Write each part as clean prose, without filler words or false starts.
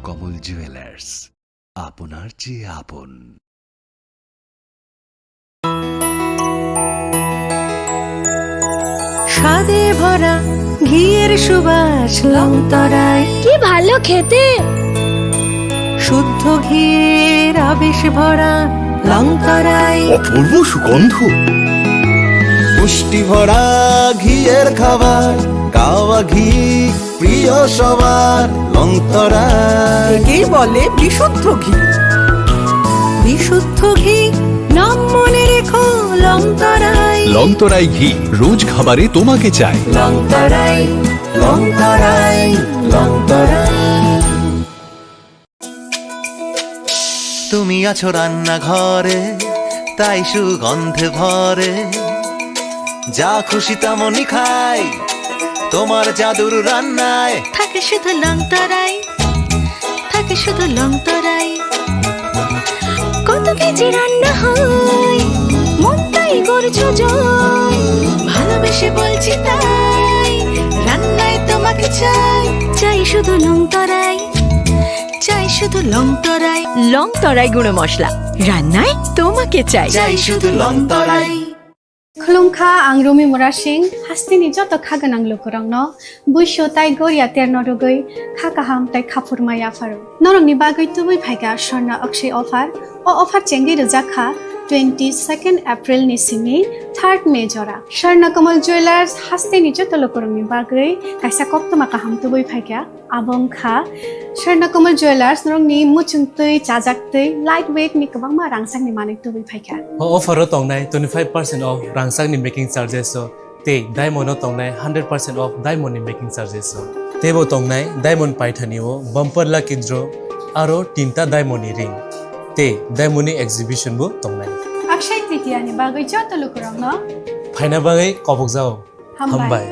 Swarnakamal jewellers, আপনার চেয়ে আপন। স্বাদে ভরা ঘিয়ের সুবাস লংতরায়, কি ভালো খেতে। শুদ্ধ ঘিয়ের আবেশ ভরা লংতরায়, অপূর্ব সুগন্ধ, পুষ্টি ভরা ঘিয়ের খাবার, গাওয়া ঘি প্রিয় সবার লংতরায়। একেই বলে বিশুদ্ধ ঘি। বিশুদ্ধ ঘি নাম মনে রেখো লংতরায়। লংতরাই ঘি রোজ খাবারে তোমাকে চাই। লংতরায়, লংতরায়, লংতরায়। তুমি আছো রান্নাঘরে, তাই সুগন্ধে ভরে, যা খুশি তেমনই খাই তোমার জাদুর রান্নায়। থাকে শুধু লংতরায়, থাকে শুধু লংতরায়। কত কেজি রান্না হয়, মন তাই করছো জয়। ভালোবেসে বলছি তাই, রান্নায় তোমাকে চাই। চাই শুধু লংতরায়, চাই শুধু লংতরায়। লংতরায় গুঁড়ো মশলা, রান্নায় তোমাকে চাই। চাই শুধু লংতরায়। खुलुमखा आं रमि मुरा सिंह हास्तिनि जत खागोनां लोगोरांनो बुइसो ताइ गरिया तेरनो रुगै खाकाहाम ताइ खाफुरमाय आफारो नरंनि बागै तुबै फाइगा स्वर्ణ अक्षय अफार ओ अफार चेंगि रोजाखा 22 एप्रिल नि सिमि 3 मे जरा स्वर्णकमल ज्वेलार्स हास्तिनि जत लोगोरांनि बागै काइसा कप्तमा काहाम तुबै फाइगा आबंखा स्वर्णकमल ज्वेलार्स नरंनि मुचुंतै चाजाक्तै लाइट वेट नि गोबांमा रांसांनि मानै तुबै फाइगा ऑफर तंनाय 25% ऑफ रांसांनि मेकिंग चार्जेस ते डायमंड तंनाय 100% ऑफ डायमंड नि मेकिंग चार्जेस तेबो तंनाय डायमंड पाइथानिओ बम्पर लाकी ड्र आरो तीनटा डायमंड नि रिंग ते डायमंड नि एग्जिबिशन बो तंनाय अक्षय तृतीया नि बागै जत लोगोरांनो फाइना बागै कबक जाओ हामबाय।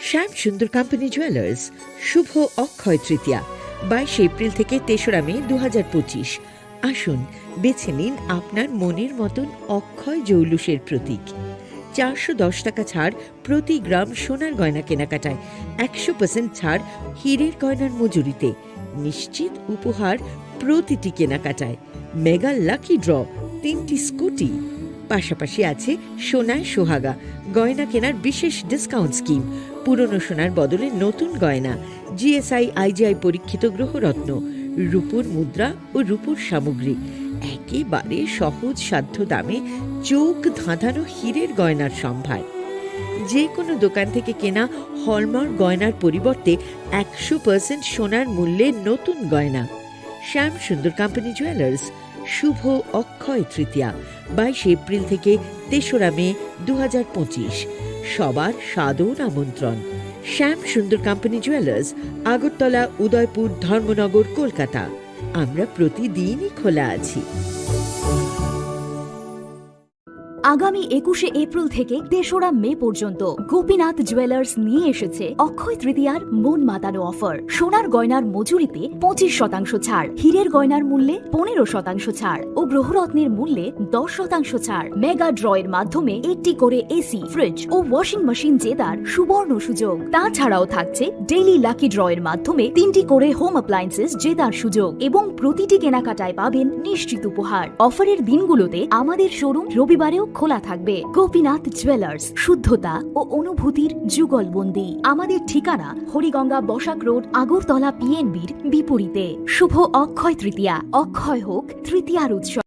শ্যাম সুন্দর কোম্পানি জুয়েলার্স শুভ অক্ষয় তৃতীয়া 22 এপ্রিল থেকে 3রা মে 2025। আসুন বেছে নিন আপনার মনের মতন অক্ষয় জৌলুসের প্রতীক। 410 টাকা ছাড় প্রতি গ্রাম সোনার গয়না কেনাকাটায়, 100% ছাড় হীরের গয়নার মজুরিতে, নিশ্চিত উপহার প্রতিটি কেনাকাটায়, মেগা লাকি ড্র 3টি স্কুটি, পাশাপাশি আছে সোনায় সোহাগা গয়না কেনার বিশেষ ডিসকাউন্ট স্কিম, পুরনো সোনার বদলে নতুন গয়না, জিএসআই আইজিআই পরীক্ষিত গ্রহরত্ন, রূপোর মুদ্রা ও রূপোর সামগ্রী, একেবারে সহজ সাধ্য দামে চোখ ধাঁধানো হীরের গয়নার সম্ভার। যে কোনো দোকান থেকে কেনা হলমার্ক গয়নার পরিবর্তে 100% সোনার মূল্যে নতুন গয়না। শ্যাম সুন্দর কোম্পানি জুয়েলার্স শুভ অক্ষয় তৃতীয়া 22 এপ্রিল থেকে 3রা মে 2025। সবার সাদর আমন্ত্রণ। শ্যাম সুন্দর কোম্পানি জুয়েলার্স, আগরতলা, উদয়পুর, ধর্মনগর, কলকাতা। আমরা প্রতিদিনই খোলা আছি। আগামী 21 এপ্রিল থেকে 3রা মে পর্যন্ত গোপীনাথ জুয়েলার্স নিয়ে এসেছে অক্ষয় তৃতীয়ার মন মাতানো অফার। সোনার গয়নার মজুরিতে 25% ছাড়, হীরের গয়নার মূল্যে 15% ছাড় ও গ্রহরত্নের মূল্যে 10% ছাড়। মেগা ড্রয়ের মাধ্যমে একটি করে এসি, ফ্রিজ ও ওয়াশিং মেশিন জেতার সুবর্ণ সুযোগ। তাছাড়াও থাকছে ডেইলি লাকি ড্রয়ের মাধ্যমে 3টি করে হোম অ্যাপ্লায়েন্সেস জেতার সুযোগ এবং প্রতিটি কেনাকাটায় পাবেন নিশ্চিত উপহার। অফারের দিনগুলোতে আমাদের শোরুম রবিবারেও খোলা থাকবে। গোপীনাথ জুয়েলার্স, শুদ্ধতা ও অনুভূতির যুগলবন্দি। আমাদের ঠিকানা হরিগঙ্গা বসাক রোড, আগরতলা পিএনবির বিপরীতে। শুভ অক্ষয় তৃতীয়া, অক্ষয় হোক তৃতীয়ার উৎসব।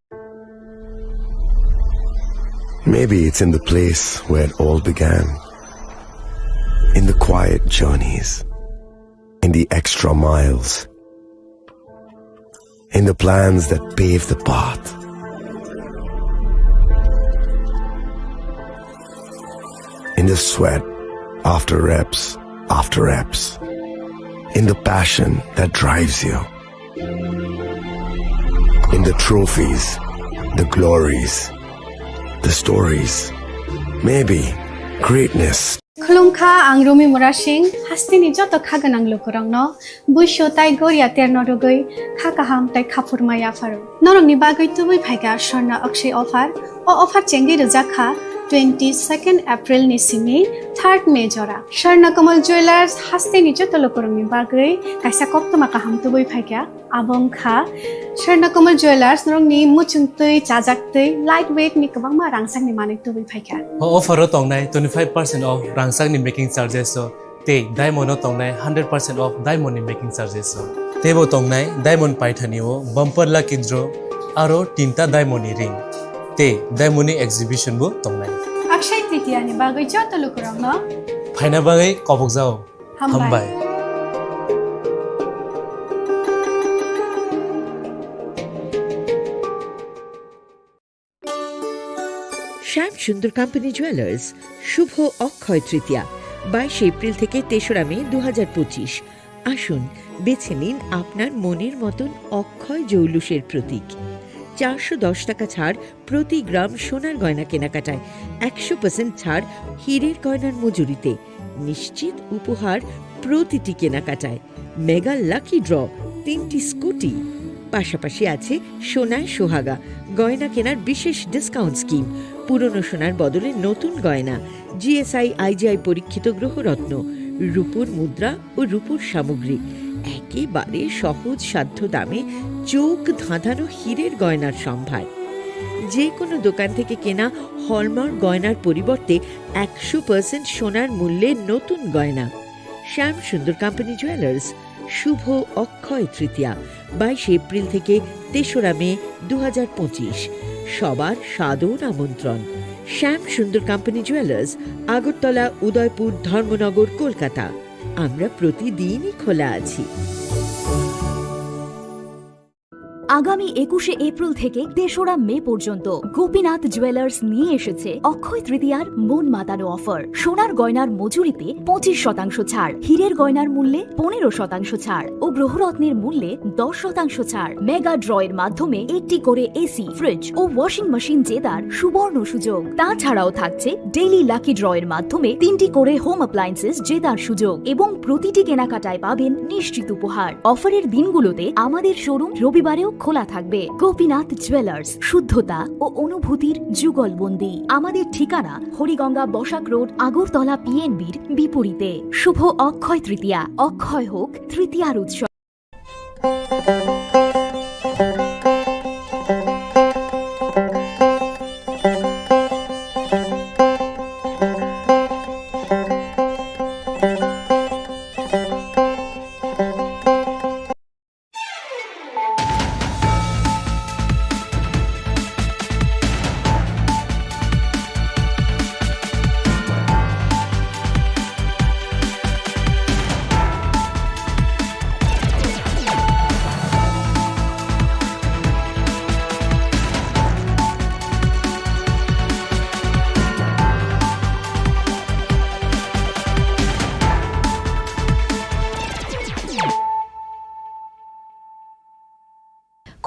Maybe it's in the place where it all began, in the quiet journeys, in the extra miles, in the plans that pave the path. In the sweat after reps, in the passion that drives you, in the trophies, the glories, the stories, maybe greatness. खुलुमखा आं रमि मुरा सिंह हास्तिनि जत खागोनां लोगोरांनो बुइसो ताइ गरिया तेरनो रुगै खाकाहाम ताइ खाफुरमाय आफारो नरंनि बागै तुबै फाइगा स्वर्ణ अक्षय अफार ओ अफार चेंगि रोजाखा 22 April ni simi 3 May jora Swarnakomal Jewelers haste ni joto lokorongni bagui kaisa koktoma kaham tubui phaikya abongkha Swarnakomal Jewelers norongni muchungtui chajaktui lightweight ni kabangma rangsakni manik tubui phaikya offer o tongnai 25% off rangsakni making charges so te diamond o tongnai 100% off diamond ni making charges so tebo tongnai diamond paithani o bumper lucky draw aro tinta diamond ni ring te diamond ni exhibition bo tongnai Akshay Tritiya ni bagui joto lokorongno phaina bagai kobok jao hambai শ্যাম সুন্দর company jewellers শুভ Akshaya Tritiya 22 April থেকে 3রা মে 2025 আসুন বেছে নিন আপনার মনের মতন অক্ষয় জৌলুসের প্রতীক 410 টাকা ছাড় প্রতি গ্রাম সোনার গয়না কেনাকাটায় 100% ছাড় হীরের গয়নার মজুরিতে নিশ্চিত উপহার প্রতিটি কেনাকাটায় মেগা লাকি ড্র 3টি স্কুটি পাশাপাশি আছে সোনায় সোহাগা গয়না কেনার বিশেষ ডিসকাউন্ট স্কিম পুরনো সোনার বদলে নতুন গয়না জিএসআই আইজিআই পরীক্ষিত গ্রহরত্ন রূপোর মুদ্রা ও রূপোর সামগ্রী একেবারে সহজ সাধ্য দামে চোখ ধাঁধানো হীরের গয়নার সম্ভার যে কোনো দোকান থেকে কেনা হলমার্ক গয়নার পরিবর্তে 100% সোনার মূল্যে নতুন গয়না শ্যাম সুন্দর কোম্পানি জুয়েলার্স শুভ অক্ষয় তৃতীয়া 22 এপ্রিল থেকে 3রা মে 2025 সবার সাদর আমন্ত্রণ শ্যাম সুন্দর কোম্পানি জুয়েলার্স আগরতলা উদয়পুর ধর্মনগর কলকাতা আমরা প্রতিদিনই খোলা আছি আগামী 21 এপ্রিল থেকে 3রা মে পর্যন্ত গোপীনাথ জুয়েলার্স নিয়ে এসেছে অক্ষয় তৃতীয়ার মন মাতানো অফার সোনার গয়নার মজুরিতে 25% ছাড় হীরের গয়নার মূল্যে 15% ছাড় ও গ্রহরত্নের মূল্যে 10% ছাড় মেগা ড্রয়ের মাধ্যমে একটি করে এসি ফ্রিজ ও ওয়াশিং মেশিন জেতার সুবর্ণ সুযোগ তাছাড়াও থাকছে ডেইলি লাকি ড্রয়ের মাধ্যমে 3টি করে হোম অ্যাপ্লায়েন্সেস জেতার সুযোগ এবং প্রতিটি কেনাকাটায় পাবেন নিশ্চিত উপহার অফারের দিনগুলোতে আমাদের শোরুম রবিবারেও খোলা থাকবে গোপীনাথ জুয়েলার্স শুদ্ধতা ও অনুভূতির যুগলবন্দি আমাদের ঠিকানা হরিগঙ্গা বসাক রোড আগরতলা পিএনবির বিপরীতে শুভ অক্ষয় তৃতীয়া অক্ষয় হোক তৃতীয়ার উৎসব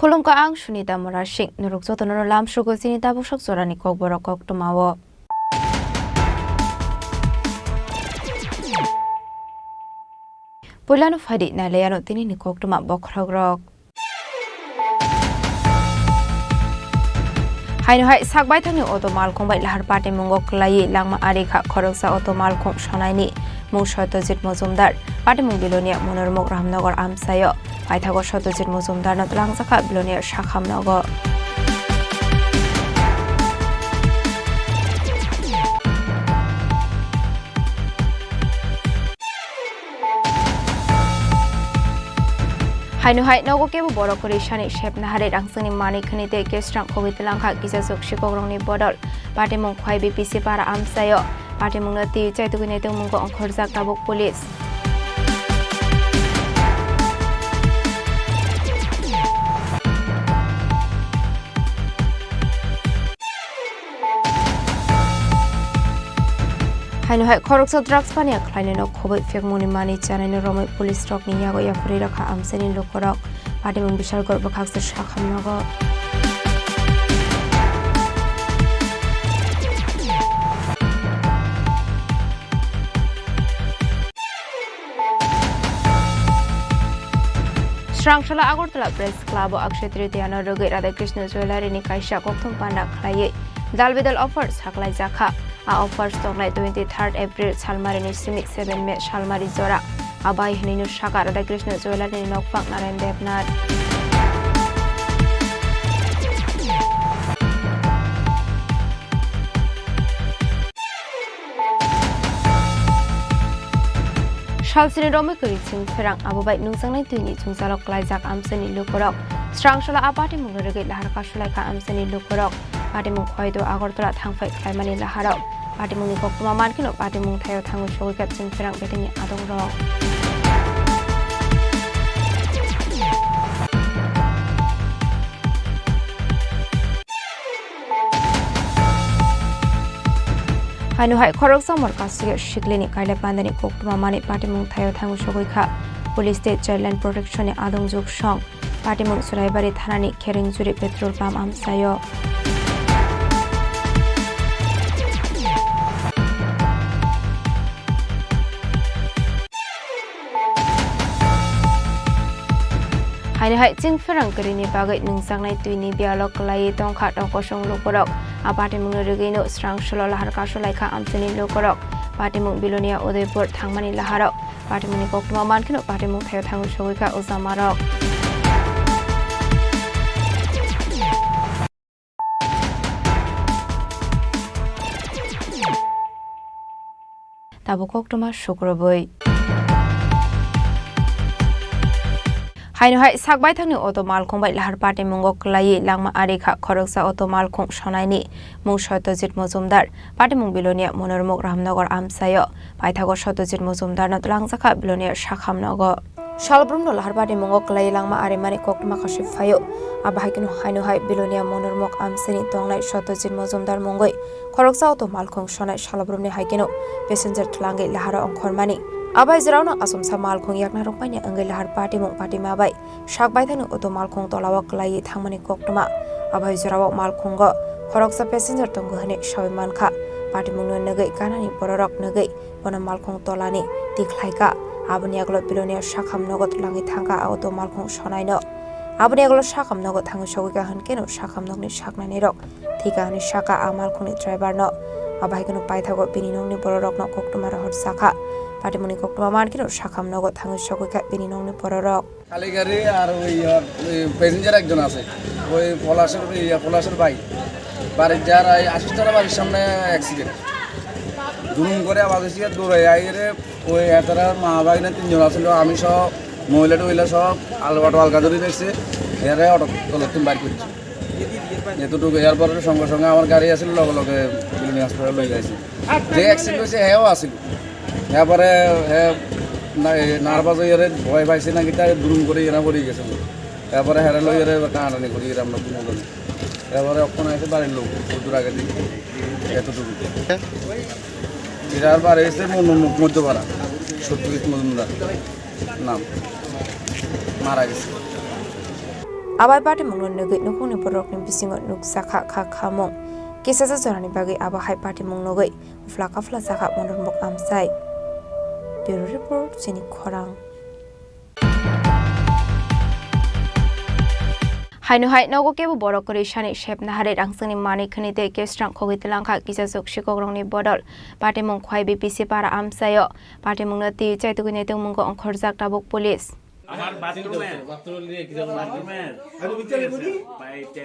Khulum ka ang Sunita Morashik nuruk zoto noro lam shugo sinita boshok zorani Kokborok koktumawo. Pulano fadi na leyano tini ni koktuma bokhrogrok. Haino hai sakbai thani otomal khongbai lahar pate mungok lai langma ari kha khoroksa otomal khong shonaini mung Satyajit Mojumdar pate mung bilonia monormok Ramnagar amsayo paithago Satyajit Mojumdar na langjakha bilonia shakhamnagar Haino hai nogo kebo borok kori shani shepna hare rangsani mani khani te kestrang khogit langkha kisa sokshi kogrongni bodol pate mung khwai BPC para amsayo pate mung na ti chai tukune te mung ko angkhorjak tabok police Haino hai khoroksa drugs pania khlaine no khobai fekmuni mani chanai no romai police rock ni yago yapuri rakha amseni lokorok pate mung bishal gorba khaksa shakhamnago Srangshala Agortala Press Club Akshay Tritiya no rogai Radha Krishna Jewelry ni kaisa kokthum panda khlai dalbidal offers haklai jakha a offers tonglai 23 April salmarini simi 7 May salmari jora abai hininu shaka Radha Krishna jewelry ni nokpak Narayan Devnath Shalsini Romi Kurichin Ferang Abubai Nungsangai Tuni Tungsalok Laizak Amsani Lukorok Strangshala Apati Mungarigi Laharka Shulaika Amsani Lukorok Patimung Khoido Agortola Thangfai Klaimani Laharok Patimung Kokuma Mankino Patimung Thayo Thangu Shogikat Chin Ferang Betini Adongrok Hanuhai Khorok Samor Kasige Shiklini Kaila Pandani Kokuma Mani Patimung Thayo Thangu Shogoika Police State Child Protection ni Adong Juk Shong Patimung Suraibari Thanani Kering Juri Petrol Pump Amsayo Hanuhai Jing Ferang Kerini Bagai Nungsangnai Tuini Bialok Lai Tongkha Tongkosong Lukorok Patimung Regino Strangsholo Laharka Shulaika Amsani Lukorok Patimung Bilonia Udaipur Thangmani Laharok Patimuni Kokuma Mankino Patimung Thayo Thangu Shogoika Usamarok Tabu Koktuma Shukraboi Hanuhai Sakbai Thangni Otomal Khongbai Lahar Pati Mungok Lai Langma Arikha Khoroksa Otomal Khong Shonaini Mung Shotojit Mozumdar Patimung Bilonia Monormok Ramnagar Amsayo Paithago Shotojit Mozumdar Natlangzakha Bilonia Shakhamnago Shalbrum Lahar Pati Mungok Lai Langma Arimani Kokma Kashif Fayo Abahikino Hanuhai Bilonia Monormok Amsani Tonglai Shotojit Mozumdar Mungoi Khoroksa Otomal Khong Shonai Shalbrumni Haikino Passenger Tlangi Lahara Ongkhormani Abai Zrauna Asum Samal Khong Yakna Rokpani Angai Lahar Pati Mung Pati Mabai Shakbai Thanu Otomal Khong Tolawak Lai Thangmani Koktuma Abai Zrawak Mal Khongo Khoroksa Passenger Tonggohani Shawimankha Pati Mung Nagai Kanani Bororok Nagai Bona Mal Khong Tolani Tiklaika Abani Aglo Bilonia Shakham Nogot Langi Thangka Otomal Khong Shonaino Abani Aglo Shakham Nogot Thangu Shogika Hankeno Shakham Nogni Shaknani Rok Thika Hani Shaka Amal Khoni Driver no Abai Kanu Paithago Bininongni Bororok no Koktuma Rahot Sakha Patimuni Kokuma Mankino Shakham Nogot Thangu Shogika Bininongni Bororok খালিগাড়ি আর ওই passenger একজন আছে ওই পলাশের ভাই বাড়ির যার আসিস্টারা বাড়ির সামনে অ্যাক্সিডেন্ট দুম করে আওয়াজ এসে দৌড়াই আইরে ওই এতারা মা ভাই না তিনজন আসলো আমি সব মহিলা টহিলা সব অটো আলগা ধরে দেখছে এরা অটো তলতুন বাইর করছে এতটুকু এর পরে সঙ্গে সঙ্গে আমার গাড়ি আসছিল লগে লগে বিলিনি হাসপাতালে লই যাইছে যে অ্যাক্সিডেন্ট হয়েছে হ্যাঁও আসছিল এরপরে হ্যাঁ নার্ভাস হয়ে ভয় পাইছে নাকি তাই দুরুম করে এরা পড়ে গেছে তারপরে হেরা লই এরা টানাটানি করি এরা আমরা দুজন এরপরে অক্ষণ আছে বাড়ির লোক দূর আগে দিই এতটুকু এরার বাড়ি এসে মধ্যপাড়া সত্যজিৎ মজুমদার নাম মারা গেছে Abai Pati Mung Nagai Nukuni Borokni Bisingo Nuk Sakha Khamong Kisasa Zorani Bagi Abahai Pati Mung Nagai Flaka Flasaka Monormok Amsai Bureau Report Chini Khorang Hanuhai Nogo Kebu Borokori Shani Shep Nahare Rangsani Mani Khanite Kestrang Khogitilanka Kisasok Shikogrongni Bodol Pati Mung Khwai BPC Para Amsayo Pati Mung Nati Chaitugunete Mungo Onkhorjak Tabuk Police আমার bathroom নিয়ে কি যাবো বাথরুমের আমি বিচারে করি পাইতে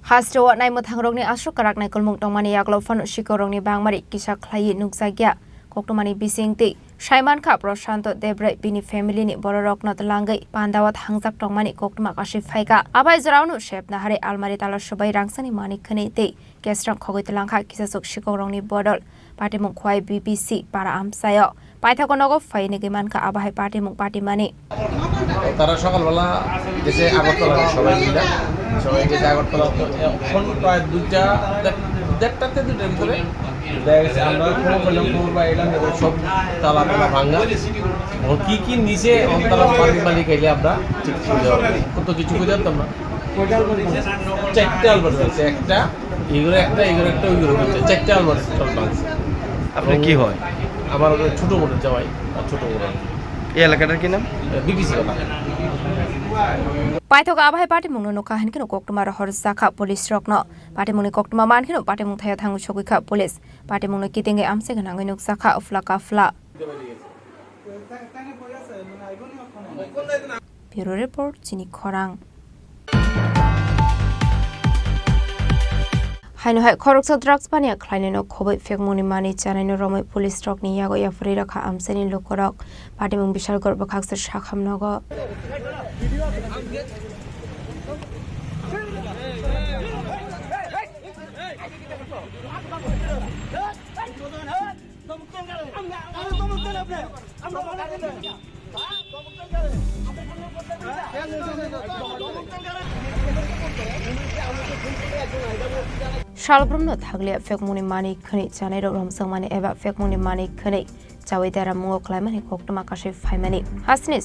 Hastro nai muthangrokni asrukarak nai kolmung tongmani yaklo fanu shikorongni bangmari kisa khlai nukjagya koktomani bisingti Shaiman Kha Prashanto Debrai Bini family ni bororok not langai pandawat hangjak tongmani koktoma kashi phaika abai jraunu shep nahare almari tala subai rangsani manik khani te kestrang khogoitlangkha kisasok shikorongni bodol Patimung Khwai BBC para amsayo পাইথাগো নগো ফাইনে গিমানকা আবাহাই পাটিমুং পাটিমানি তারা সকালবেলা গেছে আগরতলা সবাই গেছে আগরতলা এখন প্রায় দেড়টাতে দুটোর ভিতরে দেখা আমরা খবর পাইলাম সব তালা ভাঙা কি নিচে অন্তরা পানি খাইলে আমরা ঠিক কত কিছু করে জানতাম না চারটে আলবার আছে একটা এগুলো একটা ওইগুলো চারটে আলবার ভাঙছে। আপনি কি হয়? আমার ছোট বোনের জামাই ছোট বোন এই এলাকাটার কি নাম? বিবিসি পাইথক আবহাই পাটিমুং নো কাহিনকিনো কোকটমা রহর জাখা পুলিশ রকন পাটিমুংনি কোকটমা মানকিনো পাটিমুং থায়া থাঙ্গু সগৈখা পুলিশ পাটিমুং নো কিতেঙ্গে আমসে গনাঙ্গै नुক জাখা अफला काफला ब्यूरो रिपोर्ट चिनी खरां हाइनोहाय खरकसा ड्राग्स पानिया ख्लाइनेनो खबै फेकमुनि मानि चानाइनो रमै पुलिस रकनि यागो याफरि रखा आमसेनि लोकरक पाटिमुं बिशालगढ़ बखाक्से शाखामनगो शालब्रमनो थागलिया फेकमुनि मानि खनि जानाय रमसंमानि एबा फेकमुनि मानि खनि जावै दारा मुङाव क्लाइमानि कोकटमा काशै फाइमानि हासनि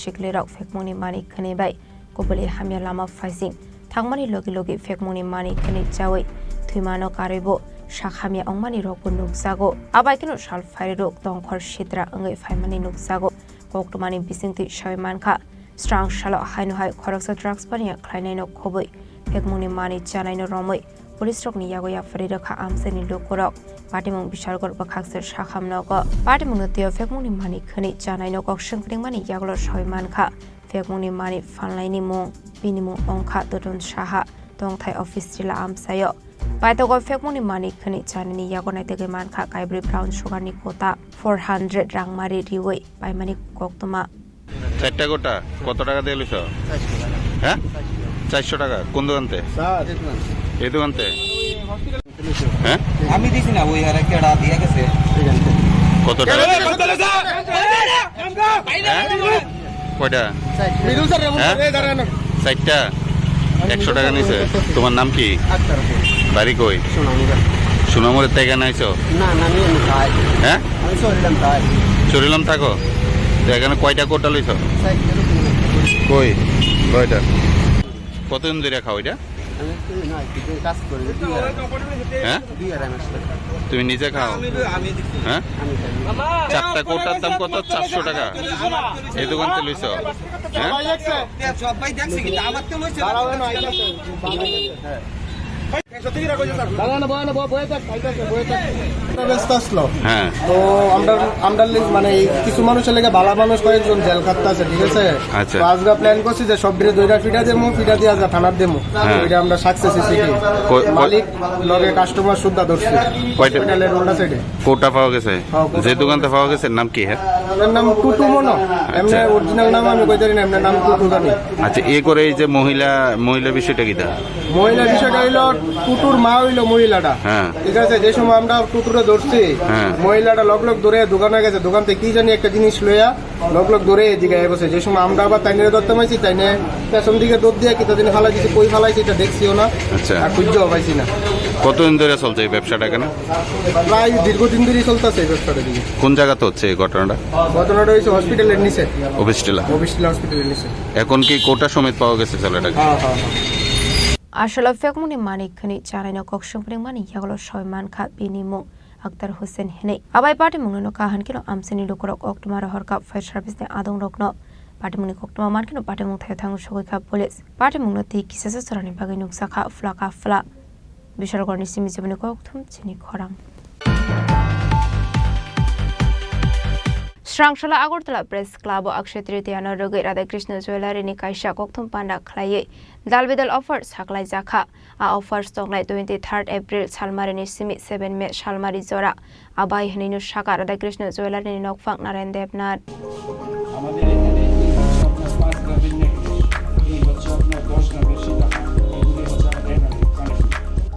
सिगले राव फेकमुनि मानि खनि बाय गुबुलि हामिया लामा फाइजिं थांमानि लगे लगे फेकमुनि मानि खनि जावै थुइमानो कारेबो शाखामिया अंमानि रगबो नुकजागो आबायकिनो शाल फाइरि रग दंखर सिद्रा अंगै फाइमानि नुकजागो कोकटमानि बिसिंति सयमानखा स्ट्रां शाल हाइनोहाय खरकसा ड्राग्स पानिया ख्लाइनायनो खबै फेकमुनि मानि जानायनो रमै पुलिस रकनि यागो याफरि रखा आमसेनि लोकरक पाटिमुं बिशालगढ़ बखाक्से शाखामनगो पाटिमुंनो तेयो फेकमुंनि मानि खनि जानायनो कक संख्रिंमानि यागलो सयमानखा फेकमुंनि मानि फानलायनि मुं बिनिमुं अंखा ददन साहा दंथाय अफिस जिल्ला आमसायो पाइतगो फेकमुंनि मानि खनि जानायनि यागो नायतेगे मानखा काइब्रि ब्राउन सुगारनि कोता 400 रांमारि रिवै पाइमानि कोकतमा চারটা গোটা কত টাকা দিয়ে লইছ? হ্যাঁ 400 টাকা। কোন দোকানতে? এই দোকানতে। হ্যাঁ আমি দিছি না, ওই আর একটা দিয়া গেছে কত টাকা? কয়টা? চারটা 100 টাকা নিছে। তোমার নাম কি? বাড়ি কই? সোনামুড়ের থেকে নাইছো? না না আমি খাই। হ্যাঁ আমি সরিলাম খাই। চুরিলাম থাকো তো এখানে কয়টা কোটা লইছ? কই কয়টা? কতদিন ধরে খাও এটা? হ্যাঁ তুমি নিজে খাও? হ্যাঁ চারটা কোটার দাম কত? 400 টাকা। এই দোকান থেকে লইছ? হ্যাঁ হ্যাঁ তো আমরা মানে কিছু মানুষের লেগে ভালো মানুষ কয়েকজন জেল খাটতে আছে, ঠিক আছে? আচ্ছা তো আজকে প্ল্যান করছি যে সব দিনে দুইটা ফিটা দেবো, ফিটা দিয়ে আজকে থানার দেবো। ওইটা আমরা সাকসেস হয়েছি। মালিক লগে কাস্টমার সুদ্ধা ধরছি। হসপিটালের রোডা সাইডে কোটা পাওয়া গেছে। যে দোকানতে পাওয়া গেছে নাম কি? হ্যাঁ এর নাম টুটু মনো। এমনি অরিজিনাল নাম আমি কই জানি না, এমনি নাম টুটু জানি। আচ্ছা এ করে এই যে মহিলা বিষয়টা কি? মহিলা বিষয়টা হইলো টুটুর মা হইলো মহিলাটা, ঠিক আছে? যে সময় আমরা টুটুরে ধরছি, মহিলাটা লগ ধরে দোকানে গেছে, দোকান থেকে কি জানি একটা জিনিস লইয়া লগ ধরে এদিকে বসে। যে সময় আমরা আবার তাইনে ধরতে পাইছি, তাইনে পেছন দিকে দৌড় দিয়ে কিতদিন ফালাইছি, কই ফালাইছি এটা দেখছিও না। আচ্ছা আর খুঁজেও পাইছি না। কতদিন ধরে চলছে এই ব্যবসাটা? কেন প্রায় দীর্ঘদিন ধরেই চলতেছে এই ব্যবসাটা। দিকে কোন জায়গাতে হচ্ছে এই ঘটনাটা? ঘটনাটা হয়েছে হসপিটালের নিচে। অফিসটিলা হসপিটালের নিচে। এখন কি কোটা সমেত পাওয়া গেছে ছেলেটাকে? হ্যাঁ আসলে फेकमुनि मानिक खनि चारायनो कक्संप्रिं मानि यागलो सयमानखा बिनि मुं अख्तर हुसैन हेनै आबाय पाटिमुंनो काहानकिनो आमसेनि लोकरक अक्टोमार हरका फायर सार्भिसनि आदं रकनो पाटिमुंनि कक्टमा मानकिनो पाटिमुं थाय थांगु सगैखा पुलिस पाटिमुंनो ति किसेसे सरानि बागै नुकसाखा फ्लाका फ्ला बिशालगढ़नि सिमि जिबनि कक्थुम चिनि खरां श्रांशाला Agartala press club Akshaya Tritiya रगै Radhakrishna ज्वेलारिनि कायसा कक्थुम panda खलायै दालबेदल अफार्स हाकलाय जाखा आ अफार्स तंगलाय 23 एप्रिल सालमारिनि सिमि 7 मे सालमारि जरा आबाय हनैनो शाखा राधाकृष्ण ज्वेलारिनि नकफां नारायण देवनाथ আমাদের এখানে আপনার 5 গ্রামের নেকলেস এই হচ্ছে আপনার 10 গ্রামের সীতা এগুলি হচ্ছে আপনার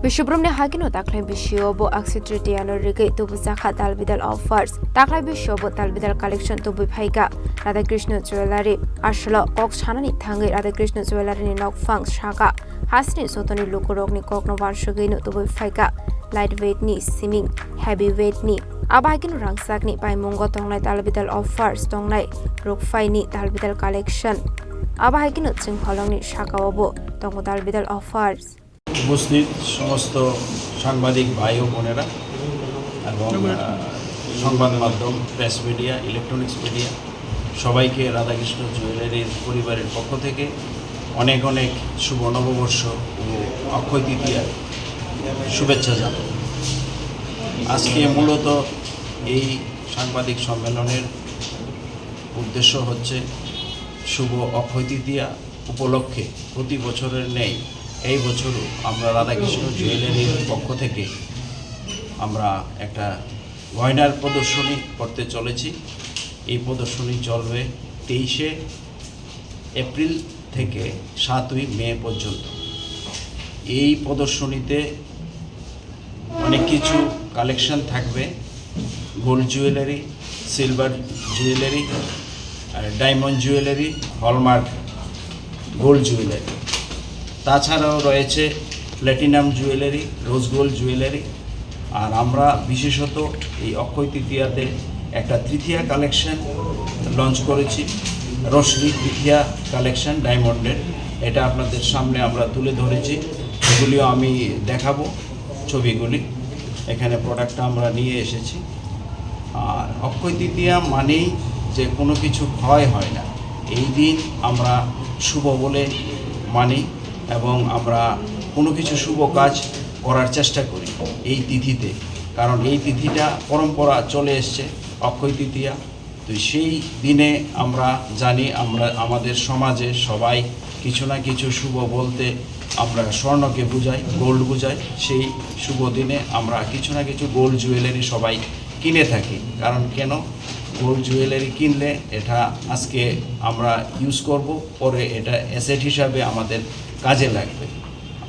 विश्वब्रह्मनि हाकिनो दाखलाय बिशियोबो अक्षय तृतीया रगै तुबु जाखा दालबेदल अफार्स दाखलाय बिशियोबो दालबेदल कालेक्शन तुबु फाइगा राधाकृष्ण ज्वेलारि आसल कक सानानि थांगै राधाकृष्ण ज्वेलारिनि नकफां शाखा हासनि सतनि लोकरकनि ककनो वार्षगैनो तुबु फाइगा लाइट वेटनि सिमिं हेवी वेटनि आबागिनो रांसाकनि पाइमुंग तंगलाय दालबेदल अफार्स तंगलाय रकफाइनि दालबेदल कालेक्शन आबागिनो चिंहलंनि शाखावबो तंगो दालबेदल अफार्स উপস্থিত সমস্ত সাংবাদিক ভাই ও বোনেরা এবং সংবাদ মাধ্যম প্রেস মিডিয়া ইলেকট্রনিক্স মিডিয়া সবাইকে রাধাকৃষ্ণ জুয়েলারির পরিবারের পক্ষ থেকে অনেক অনেক শুভ নববর্ষ ও অক্ষয় তৃতীয়ার শুভেচ্ছা জানাই। আজকে মূলত এই সাংবাদিক সম্মেলনের উদ্দেশ্য হচ্ছে শুভ অক্ষয় তৃতীয়া উপলক্ষে প্রতি বছরের ন্যায় এই বছরও আমরা রাধাকৃষ্ণ জুয়েলারির পক্ষ থেকে আমরা একটা গয়নার প্রদর্শনী করতে চলেছি। এই প্রদর্শনী চলবে 23শে এপ্রিল থেকে 7ই মে পর্যন্ত। এই প্রদর্শনীতে অনেক কিছু কালেকশন থাকবে, gold jewellery, silver jewellery, diamond jewellery, hallmark gold jewellery. তাছাড়াও রয়েছে platinum jewellery, rose gold jewellery. আর আমরা বিশেষত এই অক্ষয় তৃতীয়াতে একটা তৃতীয়া কালেকশন লঞ্চ করেছি, রশ্মি তৃতীয়া কালেকশন ডায়মন্ডের। এটা আপনাদের সামনে আমরা তুলে ধরেছি, এগুলিও আমি দেখাবো ছবিগুলি। এখানে প্রোডাক্টটা আমরা নিয়ে এসেছি। আর অক্ষয় তৃতীয়া মানেই যে কোনো কিছু ক্ষয় হয় না, এই দিন আমরা শুভ বলে মানি এবং আমরা কোনো কিছু শুভ কাজ করার চেষ্টা করি এই তিথিতে, কারণ এই তিথিটা পরম্পরা চলে এসছে অক্ষয় তৃতীয়া। তো সেই দিনে আমরা জানি আমরা আমাদের সমাজে সবাই কিছু না কিছু শুভ বলতে আমরা স্বর্ণকে বুঝাই, গোল্ড বুঝাই। সেই শুভ দিনে আমরা কিছু না কিছু গোল্ড জুয়েলারি সবাই কিনে থাকি। কারণ কেন, গোল্ড জুয়েলারি কিনলে এটা আজকে আমরা ইউজ করব, পরে এটা অ্যাসেট হিসাবে আমাদের কাজে লাগবে।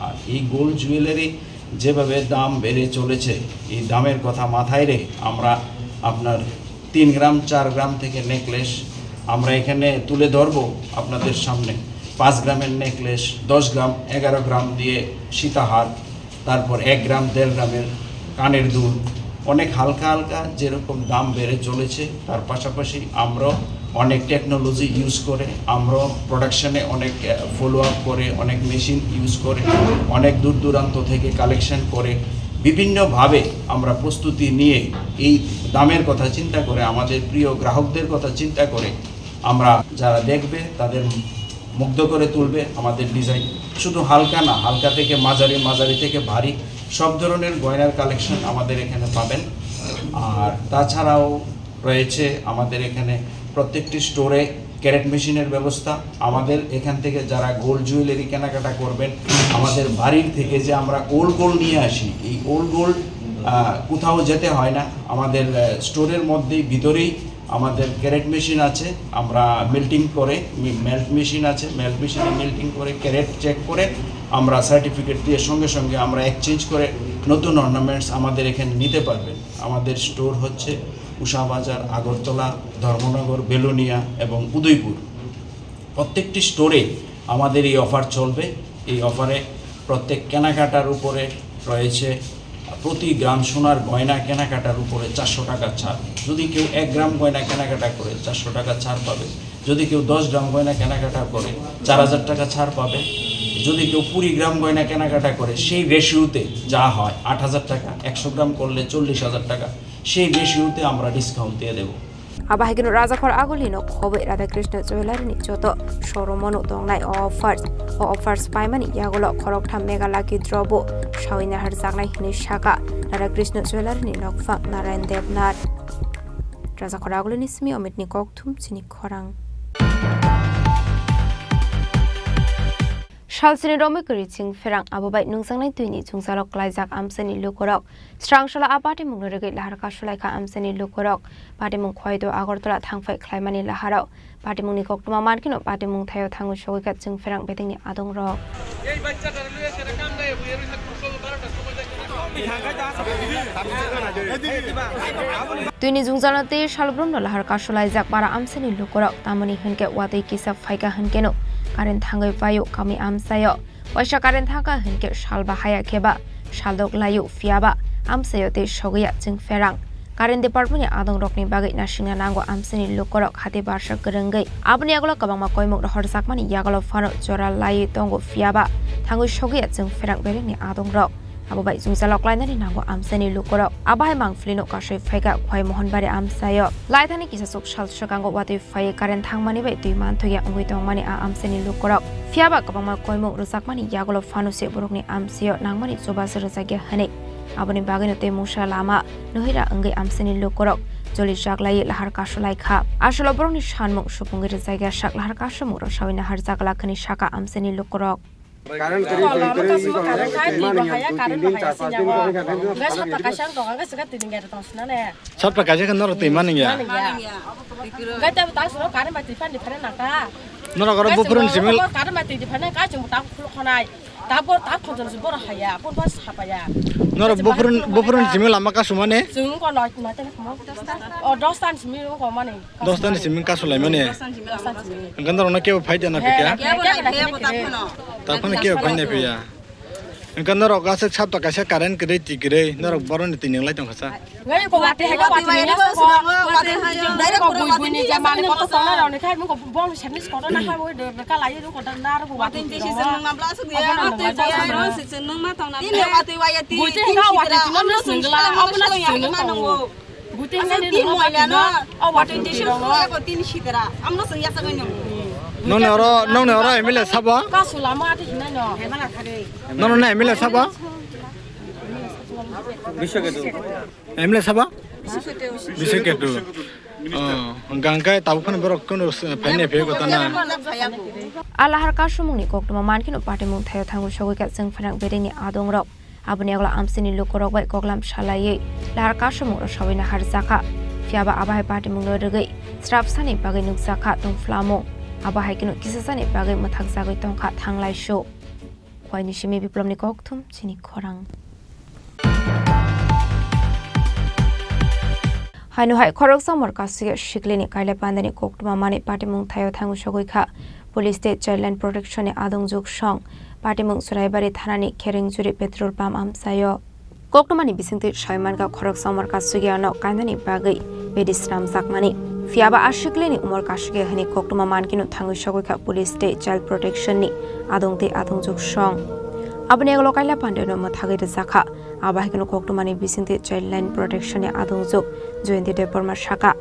আর এই গোল্ড জুয়েলারি যেভাবে দাম বেড়ে চলেছে, এই দামের কথা মাথায় রেখে আমরা আপনার 3 গ্রাম 4 গ্রাম থেকে নেকলেস আমরা এখানে তুলে ধরবো আপনাদের সামনে। 5 গ্রামের নেকলেস, 10 গ্রাম 11 গ্রাম দিয়ে সীতাহার, তারপর 1 গ্রাম 1.5 গ্রামের কানের দুল, অনেক হালকা হালকা যেরকম দাম বেড়ে চলেছে, তার পাশাপাশি আমরাও অনেক টেকনোলজি ইউজ করে, আমরাও প্রোডাকশানে অনেক ফলো আপ করে, অনেক মেশিন ইউজ করে, অনেক দূর দূরান্ত থেকে কালেকশন করে, বিভিন্নভাবে আমরা প্রস্তুতি নিয়ে এই দামের কথা চিন্তা করে, আমাদের প্রিয় গ্রাহকদের কথা চিন্তা করে আমরা যারা দেখবে তাদের মুগ্ধ করে তুলবে আমাদের ডিজাইন। শুধু হালকা না, হালকা থেকে মাঝারি, মাঝারি থেকে ভারী সব ধরনের গয়নার কালেকশন আমাদের এখানে পাবেন। আর তাছাড়াও রয়েছে আমাদের এখানে প্রত্যেকটি স্টোরে ক্যারেট মেশিনের ব্যবস্থা। আমাদের এখান থেকে যারা গোল্ড জুয়েলারি কেনাকাটা করবেন, আমাদের বাড়ির থেকে যে আমরা ওল্ড গোল্ড নিয়ে আসি, এই ওল্ড গোল্ড কোথাও যেতে হয় না, আমাদের স্টোরের মধ্যেই ভিতরেই আমাদের ক্যারেট মেশিন আছে। আমরা মেল্টিং করে, মেল্ট মেশিন আছে, মেল্ট মেশিনে মেল্টিং করে ক্যারেট চেক করে আমরা সার্টিফিকেট দিয়ে সঙ্গে সঙ্গে আমরা এক্সচেঞ্জ করে নতুন অর্নামেন্টস আমাদের এখানে নিতে পারবেন। আমাদের স্টোর হচ্ছে উষাবাজার, আগরতলা, ধর্মনগর, বেলোনিয়া এবং উদয়পুর। প্রত্যেকটি স্টোরে আমাদের এই অফার চলবে। এই অফারে প্রত্যেক কেনাকাটার উপরে রয়েছে প্রতি গ্রাম সোনার গয়না কেনাকাটার উপরে 400 টাকা ছাড়। যদি কেউ 1 গ্রাম গয়না কেনাকাটা করে 400 টাকা ছাড় পাবে। যদি কেউ 10 গ্রাম গয়না কেনাকাটা করে 4000 টাকা ছাড় পাবে। যদি কেউ 20 গ্রাম গয়না কেনাকাটা করে সেই রেশিওতে যা হয় 8000 টাকা, 100 গ্রাম করলে 40,000 টাকা, সেই রেশিওতে আমরা ডিসকাউন্ট দিয়ে দেবো। Abahigino Razakor Agolino, Kobe Radhakrishna Jewelry, Joto, Shoromono, Dongnai, offers Paimani, Yagolo, Korokta, Mega Lucky Drobo, Shawina Herzagna, Nishaka, Radhakrishna Jewelry, Nokfak, Narayan Devnat. Razakor Agolinismi, Omit Nikoktum, Chini Khorang. Shalsini Romikuri Ching Ferang Abubai Nungsangai Twini Chungsalok Laizak Amseni Lukorok Strangshala Abati Mungrege Laharka Shulaika Amseni Lukorok Patimung Kwaido Agortola Tangfai Klaimani Laharo Patimung Nikokuma Markino Patimung Tayo Tangu Showikat Ching Ferang Betini Adong Rock Twini Jungzalate Shalbruno Laharka Shulaizak Bara Amseni Lukorok Tamani Hunke Wati Kisa Faika Hunkeno Karen Tangai Payo Kami Amsayo Washa Karen Taka Hunke Shalba Haya Keba Shaldok Layo Fiaba Amsayo Te Shogia Ching Ferang Karen Department Adong Rokni Bagay National Nango Amseni Lukorok Hati Barsha Gerengay Abni Agolo Kabama Koimok Horsakmani Yagolo Fano Jora Layi Tongo Fiaba Tango Shogia Ching Ferang Berini Adong Rok abo bai jungjalok lainani nango amsani lukorok abai mangflino kasoi phaika khwai mohanbari amsayo laithani kisasuk salsakango watui phai current thangmani bai tuiman thoya ungui tongmani a amsani lukorok fiaba kabangma koimung rujakmani yagolo fanuse borokni amsayo nangmani chobase rajagya hane aboni bagino te musa lama nohira angai amsani lukorok joli jaglai lahar kasolai kha asolo borokni sanmung supungir jaiga sak lahar kasomung rosawina har jagla khani saka amsani lukorok Sat pakai kan nor timan ya. Nor kalau bupuran simil. Nor bupuran simil lama kasuma ne. Dostan simil kasulai mana? Kan nor nak kau fight na fikir. Tapi nak kau fight na fikir. Kan nor kasih sat pakai karen kiri tikiri nor baron itu yang lain tu kasar. Nong nora emile saba. Nong emile saba. Emile saba. Bisa gitu. Gangkai tahu kan berok kan pengen pihak kotana. Alahar kasumung ni kok teman kini parti mung thayo thangu shogoi kat seng fanang bedeng ni adong rok. Abani agla amsini lukorok bai koklam shalai. Lahar kasumung rosawina har zaka. Fiaba abai parti mung lodegai. Strap sani bagai nuk zaka tung flamo. Abahai kini kisah ni bagai mathak zagoi tongkat thanglai show. Kwai ni shimi biplom ni kok tum Chini Khorang. Hainu hai khorok samar kasige shikle ni kaile pandani koktuma mani party mung thayo thangu shogoi kha police state child protection ni adong juk song party mung suraibari thanani khering juri petrol pump amsayo koktuma ni bisingti shaiman ka khorok samar kasige ano kaindani bagai bedisram zakmani fiaba ashikle ni umar kasige hani koktuma mankinu thangu shogoi kha police state child protection ni adong juk song abani aglo kaila pandeno mathagai zakha abahikino koktumani bisingti childline protection ni adong juk jointi deporma shaka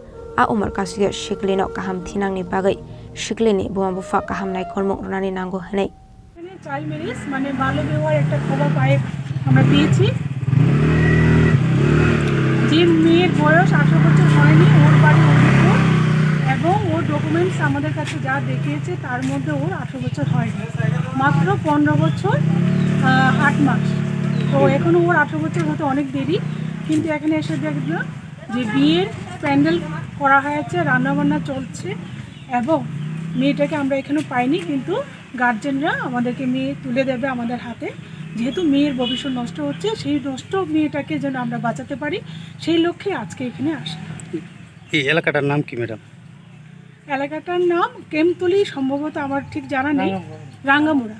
a umar kasige shiklino kaham thinang ni bagai shiklini buam bufa kaham nai kormok runani nango hanai child marriage মানে বাল্য বিবাহের একটা খবর পাই আমরা পেয়েছি যে মেয়ের বয়স 18 বছর হয়নি ওর বাড়ি উদয়পুর এবং ওর ডকুমেন্টস আমাদের কাছে যা দেখিয়েছে তার মধ্যে ওর 18 বছর হয়নি মাত্র 15 বছর 8 মাস তো এখনো ওর 18 বছর হতে অনেক দেরি কিন্তু এখানে এসে দেখলো যে বিয়ের প্যান্ডেল করা হয়েছে রান্নাবান্না চলছে এবং মেয়েটাকে আমরা এখনো পাইনি কিন্তু গার্জেনরা আমাদেরকে মেয়ে তুলে দেবে আমাদের হাতে যেহেতু মেয়ের ভবিষ্যৎ নষ্ট হচ্ছে সেই নষ্ট মেয়েটাকে যেন আমরা বাঁচাতে পারি সেই লক্ষ্যে আজকে এখানে আসা এই এলাকাটার নাম কি ম্যাডাম এলাকাটার নাম কেমতলি সম্ভবত আমার ঠিক জানা নেই রাঙ্গামুড়া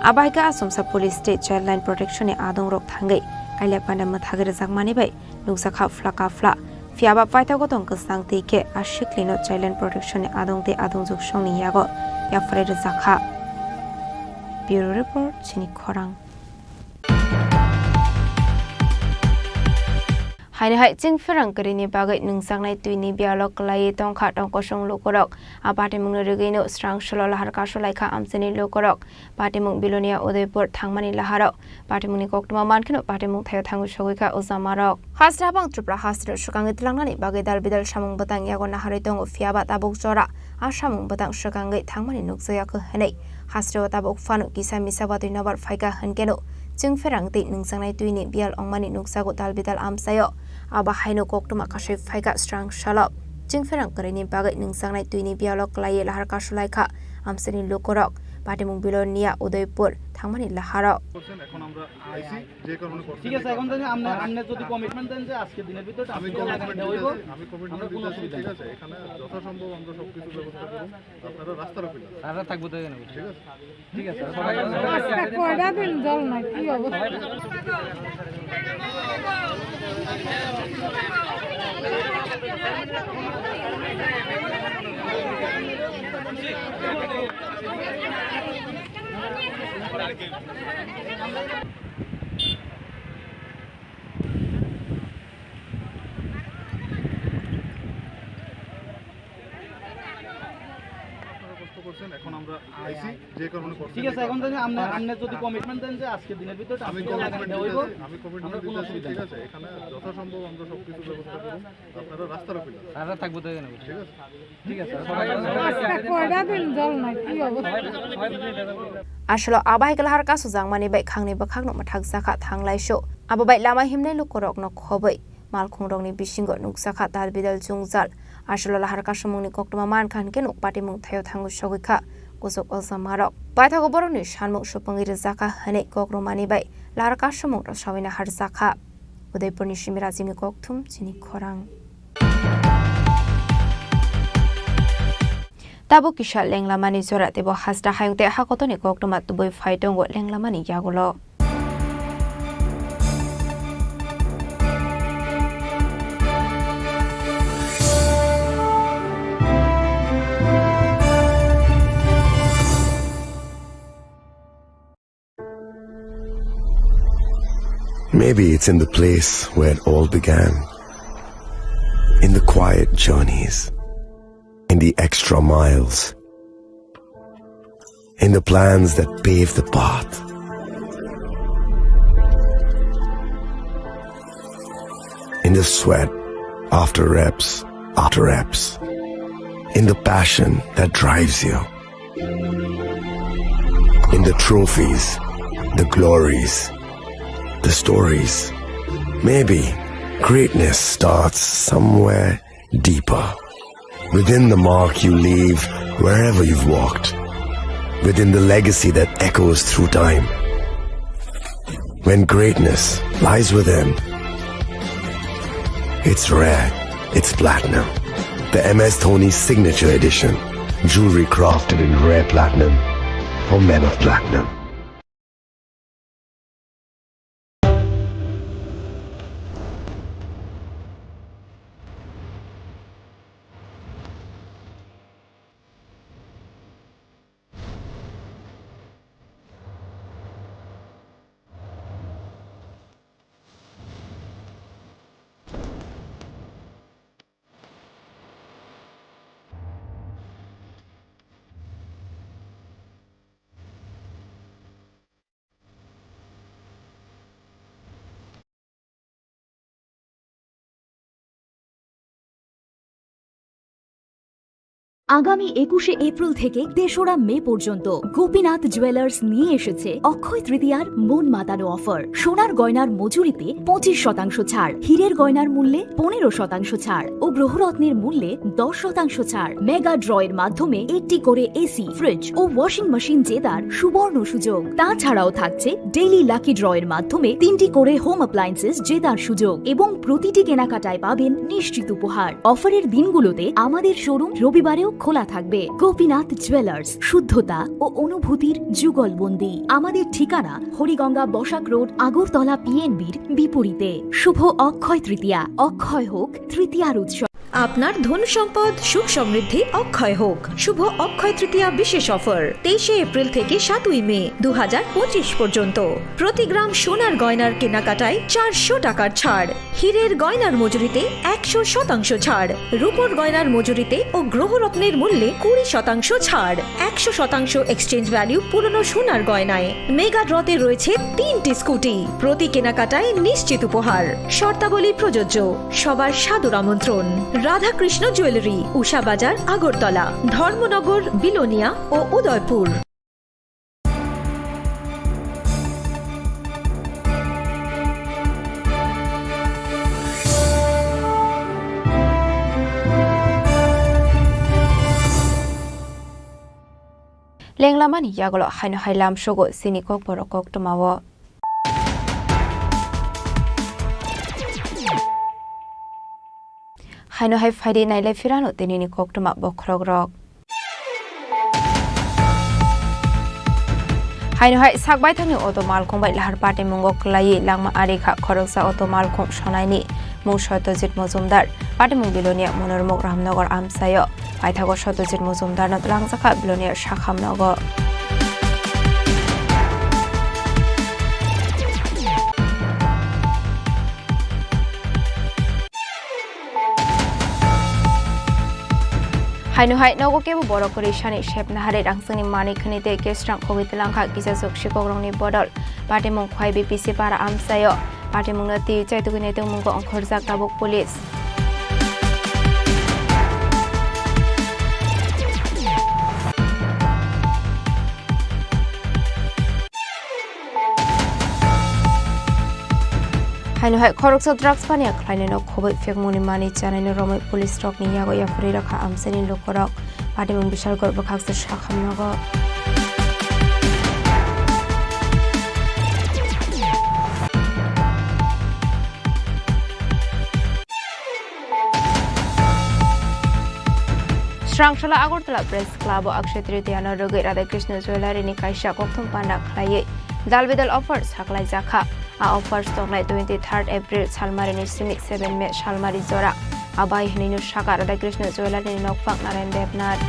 abahika asomsa police state child protection ni adong rok thangai kaila panda mathagir jakmani bai nuksa kha flaka fla fiaba paita gotong kasang te ke ashiklino child protection ni adong juk song ni yago ya fare jakha bureau report Chini Khorang haini hai ching ferang karini bagai nungsangnai tuini bialok lai tongkha tongkosong lokorok apate mung regaino strang sholo lahar kasolai kha amseni lokorok pate mung bilonia udaipur thangmani laharo pate mung ni koktuma mankino pate mung thayo thangu shogoi kha uzamarok hasra bang tripura hasra shukangi tlangnani bagai dal bidal samung batang yago naharai tongo fiaba tabuk jora asamung batang shukangai thangmani nukjaya kha hanai hasra tabuk fanu kisa misa batui nabar phaika hankeno ching ferang te nungsangnai tuini bial ongmani nuksago dal bidal amsayo aba haino koktuma kashe phaika strang shalop ching ferang karini bagai nungsangnai tuini bialok lai lahar kasolai kha amseni lokorok patimung bilonia udaipur thangmani laharo এখন আমরা আইছি যে কারণে ঠিক আছে এখন যদি আপনি যদি কমিটমেন্ট দেন যে আজকে দিনের ভিতরে আমি কমিটমেন্ট হইব আমি কমিটমেন্ট দিতেছি ঠিক আছে এখানে যথাসম্ভব আমরা সবকিছু ব্যবস্থা করব আপনারা রাস্তার উপরে রাস্তা থাকবো তো এখানে ঠিক আছে রাস্তা কয়টা দিন জল নাই কি অবস্থা করছেন, এখন আমরা আইছি যে কারণে করছেন। ঠিক আছে, এখন যদি আপনি যদি কমিটমেন্ট দেন যে আজকে দিনের ভিতরে আমি কমিটমেন্ট দিতেছি, ঠিক আছে? এখানে যথাসম্ভব আমরা সবকিছু ব্যবস্থা করব, আপনারা রাস্তার উপরে আমরা থাকবো তো এখানে, ঠিক আছে? ঠিক আছে, কয়টা দিন জল নাই কি অবস্থা আসলে আবাই গলহার का सुजां माने बाय खांनि बखाग न मथाक जाखा थांलाय शो आबो बाय लामा हिमनाय लुकरक न खबै मालखुंरंनि बिसिंग नुकसाखा दाल बिदल जुंजाल আসলে लाहार का समंनि कक्तमा मान खानके नुक पाटी मुं थायो थांगु सगैखा गजब अलजामारक बायथागो बरनि सानमुक सुपंगिरि जाखा हने कग्रमानि बाय लाहार का समं रसाविना हार जाखा उदयपुरनि सिमिराजिनि कक्थुम चिनि खरां Tabo kisha lenglamani zora tebo hasda hayungte hakotoni kokdoma tuboi faitongo lenglamani yagulo. Maybe it's in the place where it all began. In the quiet journeys. In the extra miles, in the plans that pave the path, in the sweat after reps, in the passion that drives you, in the trophies, the glories, the stories. Maybe greatness starts somewhere deeper. Within the mark you leave wherever you've walked. Within the legacy that echoes through time. When greatness lies within, it's rare, it's platinum. The MS Dhoni Signature Edition. Jewelry crafted in rare platinum for men of platinum. আগামী ২১শে April থেকে ৩রা মে পর্যন্ত Gopinath jewellers নিয়ে এসেছে অক্ষয় তৃতীয়ার মন মাতানো offer. সোনার গয়নার মজুরিতে ২৫% ছাড়, হীরের গয়নার মূল্যে ১৫% ছাড় ও গ্রহরত্নের মূল্যে ১০% ছাড়। মেগা ড্রয়ের মাধ্যমে ৮টি করে এসি, ফ্রিজ ও ওয়াশিং মেশিন জেতার সুবর্ণ সুযোগ। তাছাড়াও থাকছে ডেইলি লাকি ড্রয়ের মাধ্যমে ৩টি করে হোম অ্যাপ্লায়েন্সেস জেতার সুযোগ এবং প্রতিটি কেনাকাটায় পাবেন নিশ্চিত উপহার। অফারের দিনগুলোতে আমাদের শোরুম রবিবারেও খোলা থাকবে। গোপীনাথ জুয়েলার্স, শুদ্ধতা ও অনুভূতির যুগলবন্দি। আমাদের ঠিকানা হরিগঙ্গা বসাক রোড, আগরতলা পিএনবির বিপরীতে। শুভ অক্ষয় তৃতীয়া, অক্ষয় হোক তৃতীয়ার উৎসব। আপনার ধন সম্পদ সুখ সমৃদ্ধি অক্ষয় হোক। শুভ অক্ষয় তৃতীয়া বিশেষ অফার ২৩শে এপ্রিল থেকে ৭ই মে ২০২৫ পর্যন্ত। প্রতি গ্রাম সোনার গয়নার কেনাকাটায় ৪০০ টাকার ছাড়, হীরের গয়নার মজুরিতে ১০০% ছাড়, রূপোর গয়নার মজুরিতে ও গ্রহরত্নের মূল্যে ২০% ছাড়, ১০০% এক্সচেঞ্জ ভ্যালু পুরনো সোনার গয়নায়। মেগা ড্রতে রয়েছে ৩টি স্কুটি, প্রতি কেনাকাটায় নিশ্চিত উপহার। শর্তাবলী প্রযোজ্য। সবার সাদর আমন্ত্রণ। রাধাকৃষ্ণ জুয়েলারি, উষা বাজার, আগরতলা, ধর্মনগর, বিলোনিয়া ও উদয়পুর। লেংলামানি ইয়াগলো হাইনো হাইলাম সগো সিনি kokborok koktomawo haino hai faide nailai firano tenini koktoma bokrogrok haino hai sakbai thangni auto malkhongbai lahar pate mungok klai langma arikha khoroksa auto malkhong shonaini mung Satyajit Mojumdar pate mung bilonia monormok ramnogor amsayo paithago Satyajit Mojumdar no langjakha bilonia shakhamnogo Hainu nogo kebo borok rishani shep nahare rangsani mani khanite kestrang khogit langkha kisasuk shikogrongni bodol patimung khwai BPC para amsayo patimung nati chaitugine tung mungko angkhorjak tabuk police Hainu khoroksa drugs pania khlaine no khoboi fekmuni mani chanai no romoi police rock ni yago yafuri rakha amsani lokorok patimung bishal gor bakhaksa shakham nogo Srangshala Agartala Press Club Akshay Tritiya no rogai Radha Krishna Jewelry ni kaisa kokthum panda khlaiye dalbidal offers haklai jakha a offers tonglai 23rd April Salmari ni Simik 7 May Salmari Jora abai hininu Shaka Radha Krishna Jewelry ni Nokpang Narayan Devnath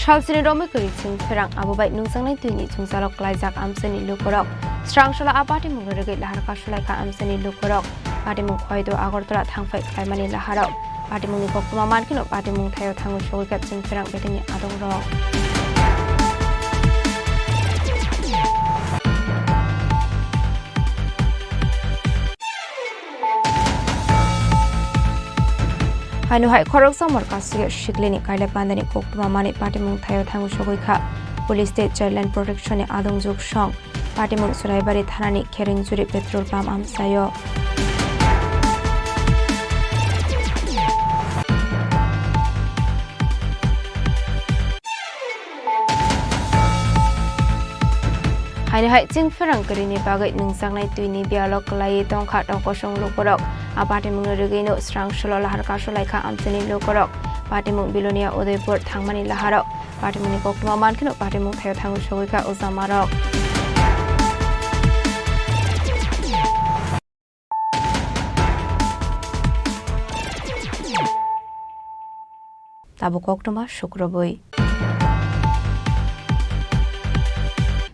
Shalsini Romi Kuriching Ferang Abubai Nungsangnai Tuni Chungsalok Laizak Amsani Lukorok Srangshala Apati Mungarigit Laharka Shulaika Amsani Lukorok Patimung Khwaido Agartala Thangfai Khlaimani Laharok Patimung Kokma Mankino Patimung Thayo Thangu Shogikat Ching Ferang Betini Adongrok Hainu khoroksa morkasige shiklini kaile pandani kokma mani patimung thayo thangu shogoikha police state child protection ni adongjuk song patimung suraibari thanani kheringjuri petrol pump amsayo Hainu chingferang karini bagai nungsangnai tuini bialok lai tongkha tongkosong lokorok Patimung Regino Srangshala Laharka Shulaika Amsani Lokorok Patimung Bilonia Udaipur Thangmani Laharok Patimung Kokma Mankino Patimung Thayo Thangu Shogoika Uzamarok Tabu Koktoma Shukroboi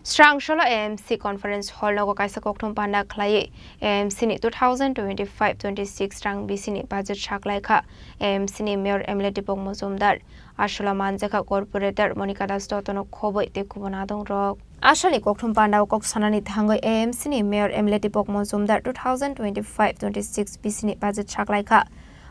Srangshala AMC Conference Hall logo kaisa kokthum panda khlai AMC ni 2025-26 rang BC ni budget shaklai kha AMC ni Mayor MLA Dipok Mozumdar Ashula Manjaka Corporator Monica Das Totono khoboi te kubona dong rok Ashali kokthum panda kok sanani thangoi AMC ni Mayor MLA Dipok Mozumdar 2025-26 BC ni budget shaklai kha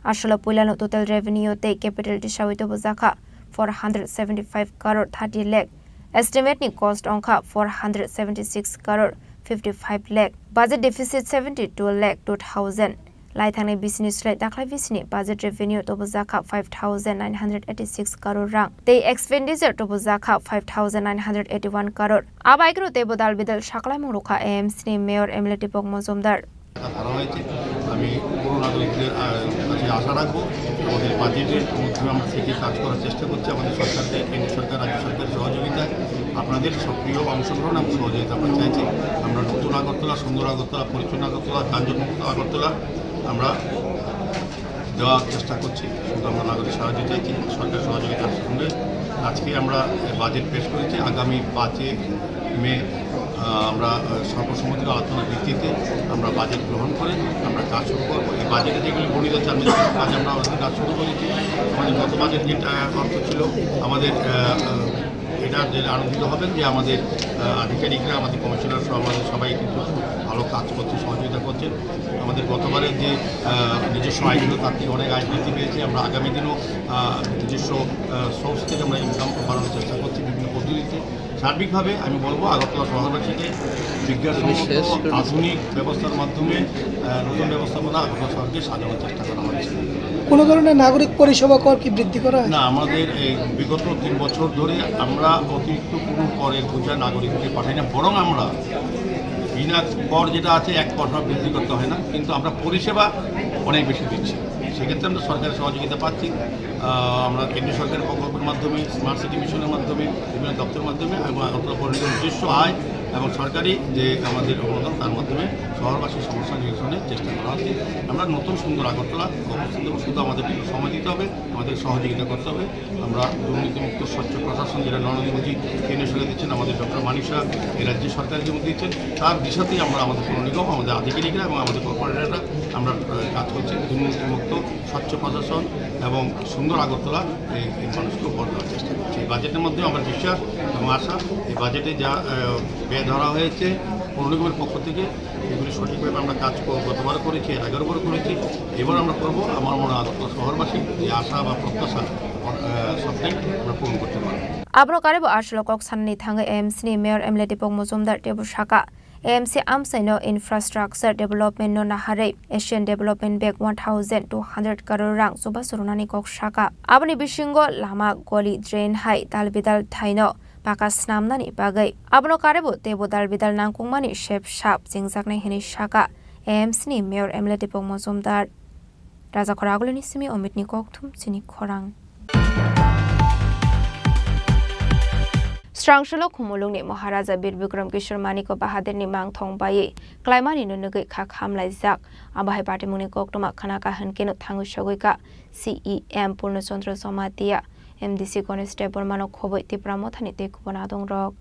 Ashula Pulano total revenue te capital disawito bojaka 475 crore 30 lakh Estimate ni cost onka 476 crore 55 lakh. Budget deficit 72 lakh 2000. Lai thangni business rate daklai bisni budget revenue to bojaka 5986 crore rang. They expenditure to bojaka 5981 crore. Abaikro te bodal bidal shaklai mungruka AMC ni Mayor MLA Dipok Mozumdar. আমি পুরো নাগরিকদের কাছে আশা রাখবো আমাদের বাজেটের মধ্যে আমরা থেকে কাজ করার চেষ্টা করছি আমাদের সরকারকে কেন্দ্র সরকার রাজ্য সরকারের সহযোগিতায় আপনাদের সক্রিয় অংশগ্রহণ এবং সহযোগিতা আমরা চাইছি আমরা নতুন আগরতলা সুন্দর আগরতলা পরিচ্ছন্ন আগরতলা যানজটমুক্ত আগরতলা আমরা দেওয়ার চেষ্টা করছি শুধু আমরা নাগরিক সাহায্য চাইছি সরকারের সহযোগিতার সঙ্গে আজকে আমরা বাজেট পেশ করেছি আগামী 5 মে আমরা সর্বসম্মতির আলোচনার ভিত্তিতে আমরা বাজেট গ্রহণ করে আমরা কাজ শুরু করবো এই বাজেটে যেগুলি বর্ণিত আছে আমি কাজ আমরা কাজ শুরু করেছি আমাদের গত বাজেট যেটা অর্থ ছিল আমাদের এটা যে আনন্দিত হবেন যে আমাদের আধিকারিকরা আমাদের কমিশনার আমাদের সবাই কিন্তু ভালো কাজ করছে সহযোগিতা করছেন আমাদের গতবারের যে নিজস্ব আয় ছিল তার থেকে অনেক আয় বৃদ্ধি পেয়েছে আমরা আগামী দিনও নিজস্ব সোর্স থেকে আমরা ইনকাম বাড়ানোর চেষ্টা করছি বিভিন্ন পদ্ধতিতে সার্বিকভাবে আমি বলবো আগরতলা শহরবাসীকে বিজ্ঞানসম্মত আধুনিক ব্যবস্থার মাধ্যমে নতুন ব্যবস্থাপনা আগরতলা শহরকে সাজানোর চেষ্টা করা হয়েছে কোনো ধরনের নাগরিক পরিষেবা কর কি বৃদ্ধি করা হয় না আমাদের এই বিগত 3 বছর ধরে আমরা অতিরিক্ত কোনো করের বোঝা নাগরিককে পাঠাই না বরং আমরা বিনা কর যেটা আছে 1% বৃদ্ধি করতে হয় না কিন্তু আমরা পরিষেবা অনেক বেশি দিচ্ছি সেক্ষেত্রে আমরা সরকারের সহযোগিতা পাচ্ছি আমরা কেন্দ্রীয় সরকারের প্রকল্পের মাধ্যমে স্মার্ট সিটি মিশনের মাধ্যমে বিভিন্ন দপ্তরের মাধ্যমে এবং আগরতলা পৌর নিগমের নিজস্ব আয় এবং সরকারি যে আমাদের অনুদান তার মাধ্যমে শহরবাসীর সমস্যা নিরসনের চেষ্টা করা হচ্ছে। আমরা নতুন সুন্দর আগরতলা অবস্থিত দেবো, শুধু আমাদের সময় দিতে হবে, আমাদের সহযোগিতা করতে হবে। আমরা দুর্নীতিমুক্ত স্বচ্ছ প্রশাসন যেটা নরেন্দ্র মোদী কেন্দ্রীয় সরকার দিচ্ছেন, আমাদের ডক্টর মানিক শাহ এই রাজ্যের সরকার যেমন দিচ্ছেন, তার দিশাতেই আমরা আমাদের পৌর নিগম, আমাদের আধিকারিকরা এবং আমাদের কর্পোরেটররা আমরা কাজ করছি। দুর্নীতিমুক্ত স্বচ্ছ প্রশাসন এবং সুন্দর আগরতলা এই মানুষকে উপর দেওয়ার চেষ্টা করছি। এই বাজেটের মধ্যে আমার বিশ্বাস এবং আশা, এই বাজেটে যা ব্যয় ধরা হয়েছে পৌর নিগমের পক্ষ থেকে এগুলি সঠিকভাবে আমরা কাজ গতবার করেছি, এর আগের বার করেছি, এবার আমরা করবো। আমার মনে হয় আগরতলা শহরবাসী যে আশা বা প্রত্যাশা সবটাই আমরা পূরণ করতে পারবো। Abro karibo ashlo kok sanni thanga AMC ni Mayor Emleti Pong Muzumdar Tebu Shaka AMC Amsaino Infrastructure Development no Nahare Asian Development Bank 1,200 crore rang suba surunani kok Shaka abani bishingo lama goli drain hai dalbidal thaino pakas namnani bagai abno karibo tebu dalbidal nangkungmani shep shap jingjakna hini Shaka AMC ni Mayor Emleti Pong Muzumdar Raja Khoragulani simi omitni kok thum Chini Khorang Strangshalo Kumulungni Maharaja Bir Bikram Kishore Maniko Bahadur ni Mangthong Baye Klaimani no Nugai Khak Hamlai Zak Abahai Party Muni Koktoma Khanaka Hankeno Thangu Shogoika CEM Purno Chandra Somatia MDC Constable Mano Khoboi Tripura Mothani Te Kubonadong Rok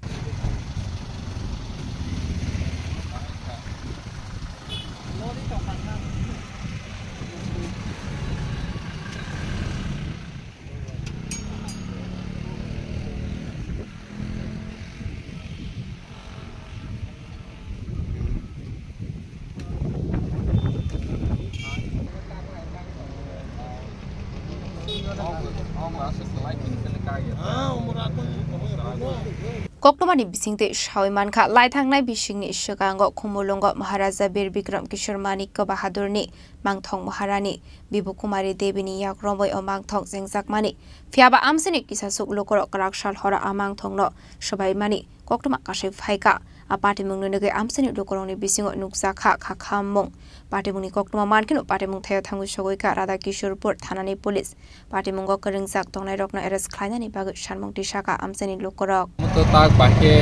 Koktomani bisingte Shawiman Kha Laithangnai bisingni Shagango Kumulongo Maharaja Bir Bikram Kishore Maniko Bahadurni Mangthong Maharani Bibu Kumari Devini Yakromboy o Mangthong Jengjakmani Fiaba Amsini Kisasuk Lokoro Karakshal Hora Amangthongno Shobaimani Koktoma Kashif Haika Apati Mungnege Amsini Lokoroni Bisingo Nukzakha Khakamong Patimuni Koktoma Markino Patimung Theo Thangu Shogoika Radha Kishorpur Thanani Police Patimungo Karingzak Tongnai Rokno Eres Klainani Bag Sharmong Tishaka Amsini Lokorok তো তাক বাকে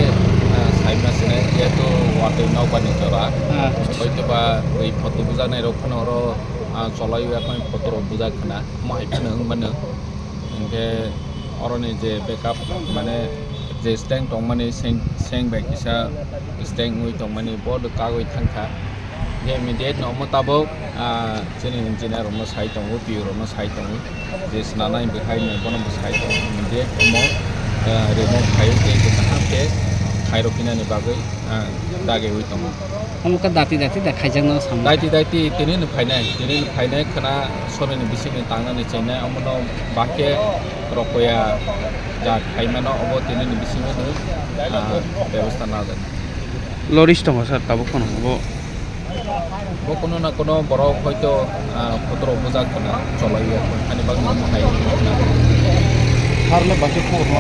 সাইমাসনে যেহেতু ওয়াতে নৌকানি চলা হয়তো বা ওই photo বুঝানাই রক্ষণ ওর চলাইও এখন photo বুঝা খানা মাইফানো মানে ইনকে অরনি যে বেকআপ মানে যে স্ট্যাং টংমানি সেং বাইকিসা স্ট্যাং উই টংমানি বড় কাগজ থাঙ্কা যে ইমিডিয়েট নমতাবো जोंनि इन्जिनियार हमनो साइ दङ पिअर हमनो साइ दङ जे स्नानाय बेहायनो बनम साइ दङ इमिडिएट हमो रेमो खायो के हाते खायरकिनानि बागै दागे उइ दङ हमका दाति देखायजोंनो साम दाति तिनिनो फायनाय खोना सरनि बिसिनि तांनानि चाइनाय हमनो बाके रकया जा खायमानो अबो तिनिनि बिसिनो व्यवस्था नाजाय लरिस दङ सर ताबो कोन हबो কোনো না কোনো বড় হয়তো ক্ষুদ্র বোঝা কোনো চলাইয়া খানি বাগ মহাই হারলে বাকি ফুঙ্গ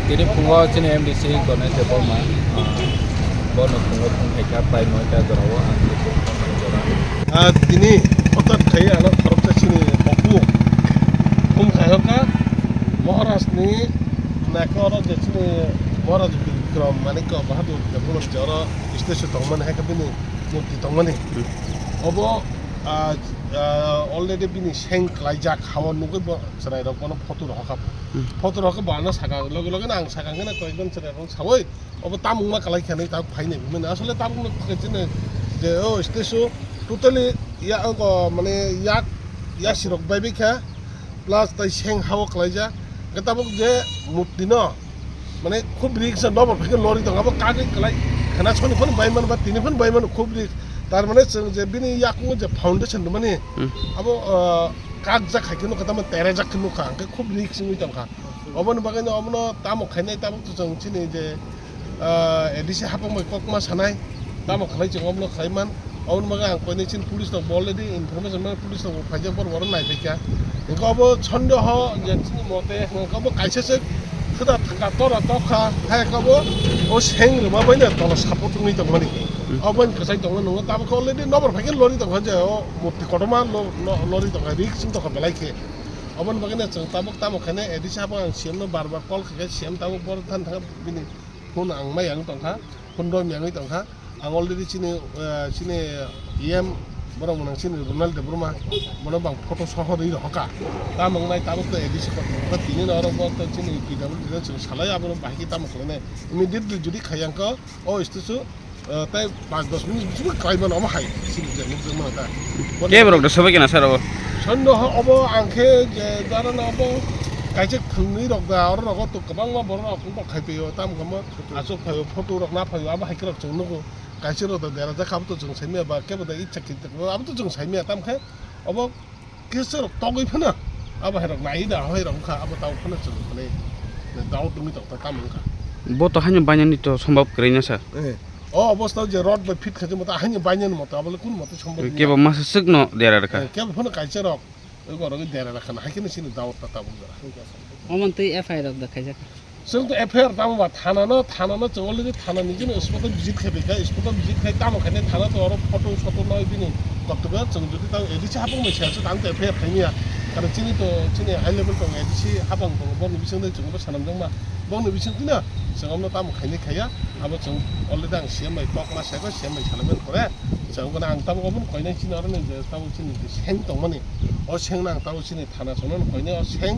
তিনি ফুঙ্গ চিনি এমডিসি গনে যে বমা বন ফুঙ্গ ফুঙ্গা প্রায় 9টা জরাও তিনি হঠাৎ খাই আলো খরচা চিনি অপু ফুং খায়কা মহারাষ্ট্রনি নাকর যে চিনি মহারাজ বিক্রম মানিক বাহাদুর দেবুলন জর স্টেশন তমন হাকাবিনি মুক্তি তমনি অব অলরেডি বিনি সেং ক্লাইজাক হাওয়া নুগৈ সরাই রকম ফটো রকম বানা সাকা লগে লগে আং সাকাঙ্গনা কয়েকজন সরাই সাবই অব তামুংমা কালাইখানি তা ফাইনে মানে আসলে তামুং খাইছেনে যে ও স্টেশন টোটালি ইয়া মানে ইয়া সিরক বাইবিখা প্লাস তাই সেং হাওয়া ক্লাইজা গতাবক যে মুক্তি ন মানে খুব রিক্স নবর ফেকে লরি দङ अब कागै कलाई खाना छनि पनि बाइमान बा तिनी पनि बाइमान खुब रिक्स तार माने जे बिनि याकु जे फाउन्डेसन माने अब काग जा खाइकिनु कता म तेरे जा किनु खा के खुब रिक्स नुइ तखा अबन बागैनो अबन तामो खाइनाय तामो जों छिनि जे एडिसि हापम ककमा सानाय तामो खाइ जों अबन खाइमान अबन बागै आं कोइनि छिन पुलिस दं अलरेडी इनफरमेसन माने पुलिस दं फाइजा पर वर नाय फैका इनको अब छन्देह जे छिनि मते इनको अब काइसेसे 그다 가더라 떡하 하야가고 오 생을 마바이나 또 사포트니 또 뭐니 어번 그 사이 동안 너무 따고 올레디 너버 파긴 로리 또 가져 뭐 거도만 로리 또 가리 좀 더 발라이케 अबन बगैने जों ताबक तामखाने एदिसा हाबो आं सिएमनो बार कल खाय सिएम ताबक बर थान थाङा बिनि फन आं माय आं तंखा फन दम यांगै तंखा आं अलरेडि चिनि इएम बरं मोनां चिनि रनाल्ड ब्रमा मोना बां फटो सहरै हका तामंनाय ताबक तो एदिसा को तिनि नर बत चिनि पिडब्ल्यू जों सालाय आबो बाहिकी तामखने इमिडिएटली जुदि खायांका ओ इस्तेसु ताई 5-10 मिनिट बिसु क्राइमन अमा हाय सिनि जों माता के बरक सबै केना सर अब सन्नो अब आंखे जारा न अब काइसे खुंनि रक दा और रक तो गोबां मा बर रक को खाइपेयो ताम गम आसो फायो फटो रक ना फायो अब हाइक रक जों नको काइसे र देरा जा खाब तो जों साइमे बा के बदा इच्छा खित अब तो जों साइमे ताम खाय अब केसे रक तगै फना अब हेरक नाइ दा होय रक खा अब ताव फना जों माने दाउ दुमि तक ताम खा बो तो हानि बायनानि तो सम्भव करैना सर ओ अवस्था जे रड बा फिट खाजे मत हानि बायनानि मत अब कुन मत सम्भव के बा मास सिग्न देरा रखा के फना काइसे रक गरग देरा रखना हाकिन सिनि दाउ ताबु अमन तै एफआईआर देखाय जा जों तो एफआईआर तामबा थाना जों अलरेडि थाना निजों अस्पताल भिजिट खायबाय अस्पताल भिजिट खाय तामखाने थाना तो आरो फटो सटो नय बिनि गतबा जों जुदि ता एदिसि हाबं मैसासो तां एफआईआर खायनिया कारण चिनि हाई लेभेल दं एदिसि हाबं दं बनि बिसंदे जोंबो सानामदों मा बनि बिसंदिना जोंनो तामखायनि खाया आबो जों अलरेडि आं सिएम बाय टक मा साइबा सिएम बाय सालामेन करे जों गना आं तामगोबन खयनाय चिन आरो नै तामु चिनि सें दं माने अ सें नां तामु चिनि थाना सनन खयनाय अ सें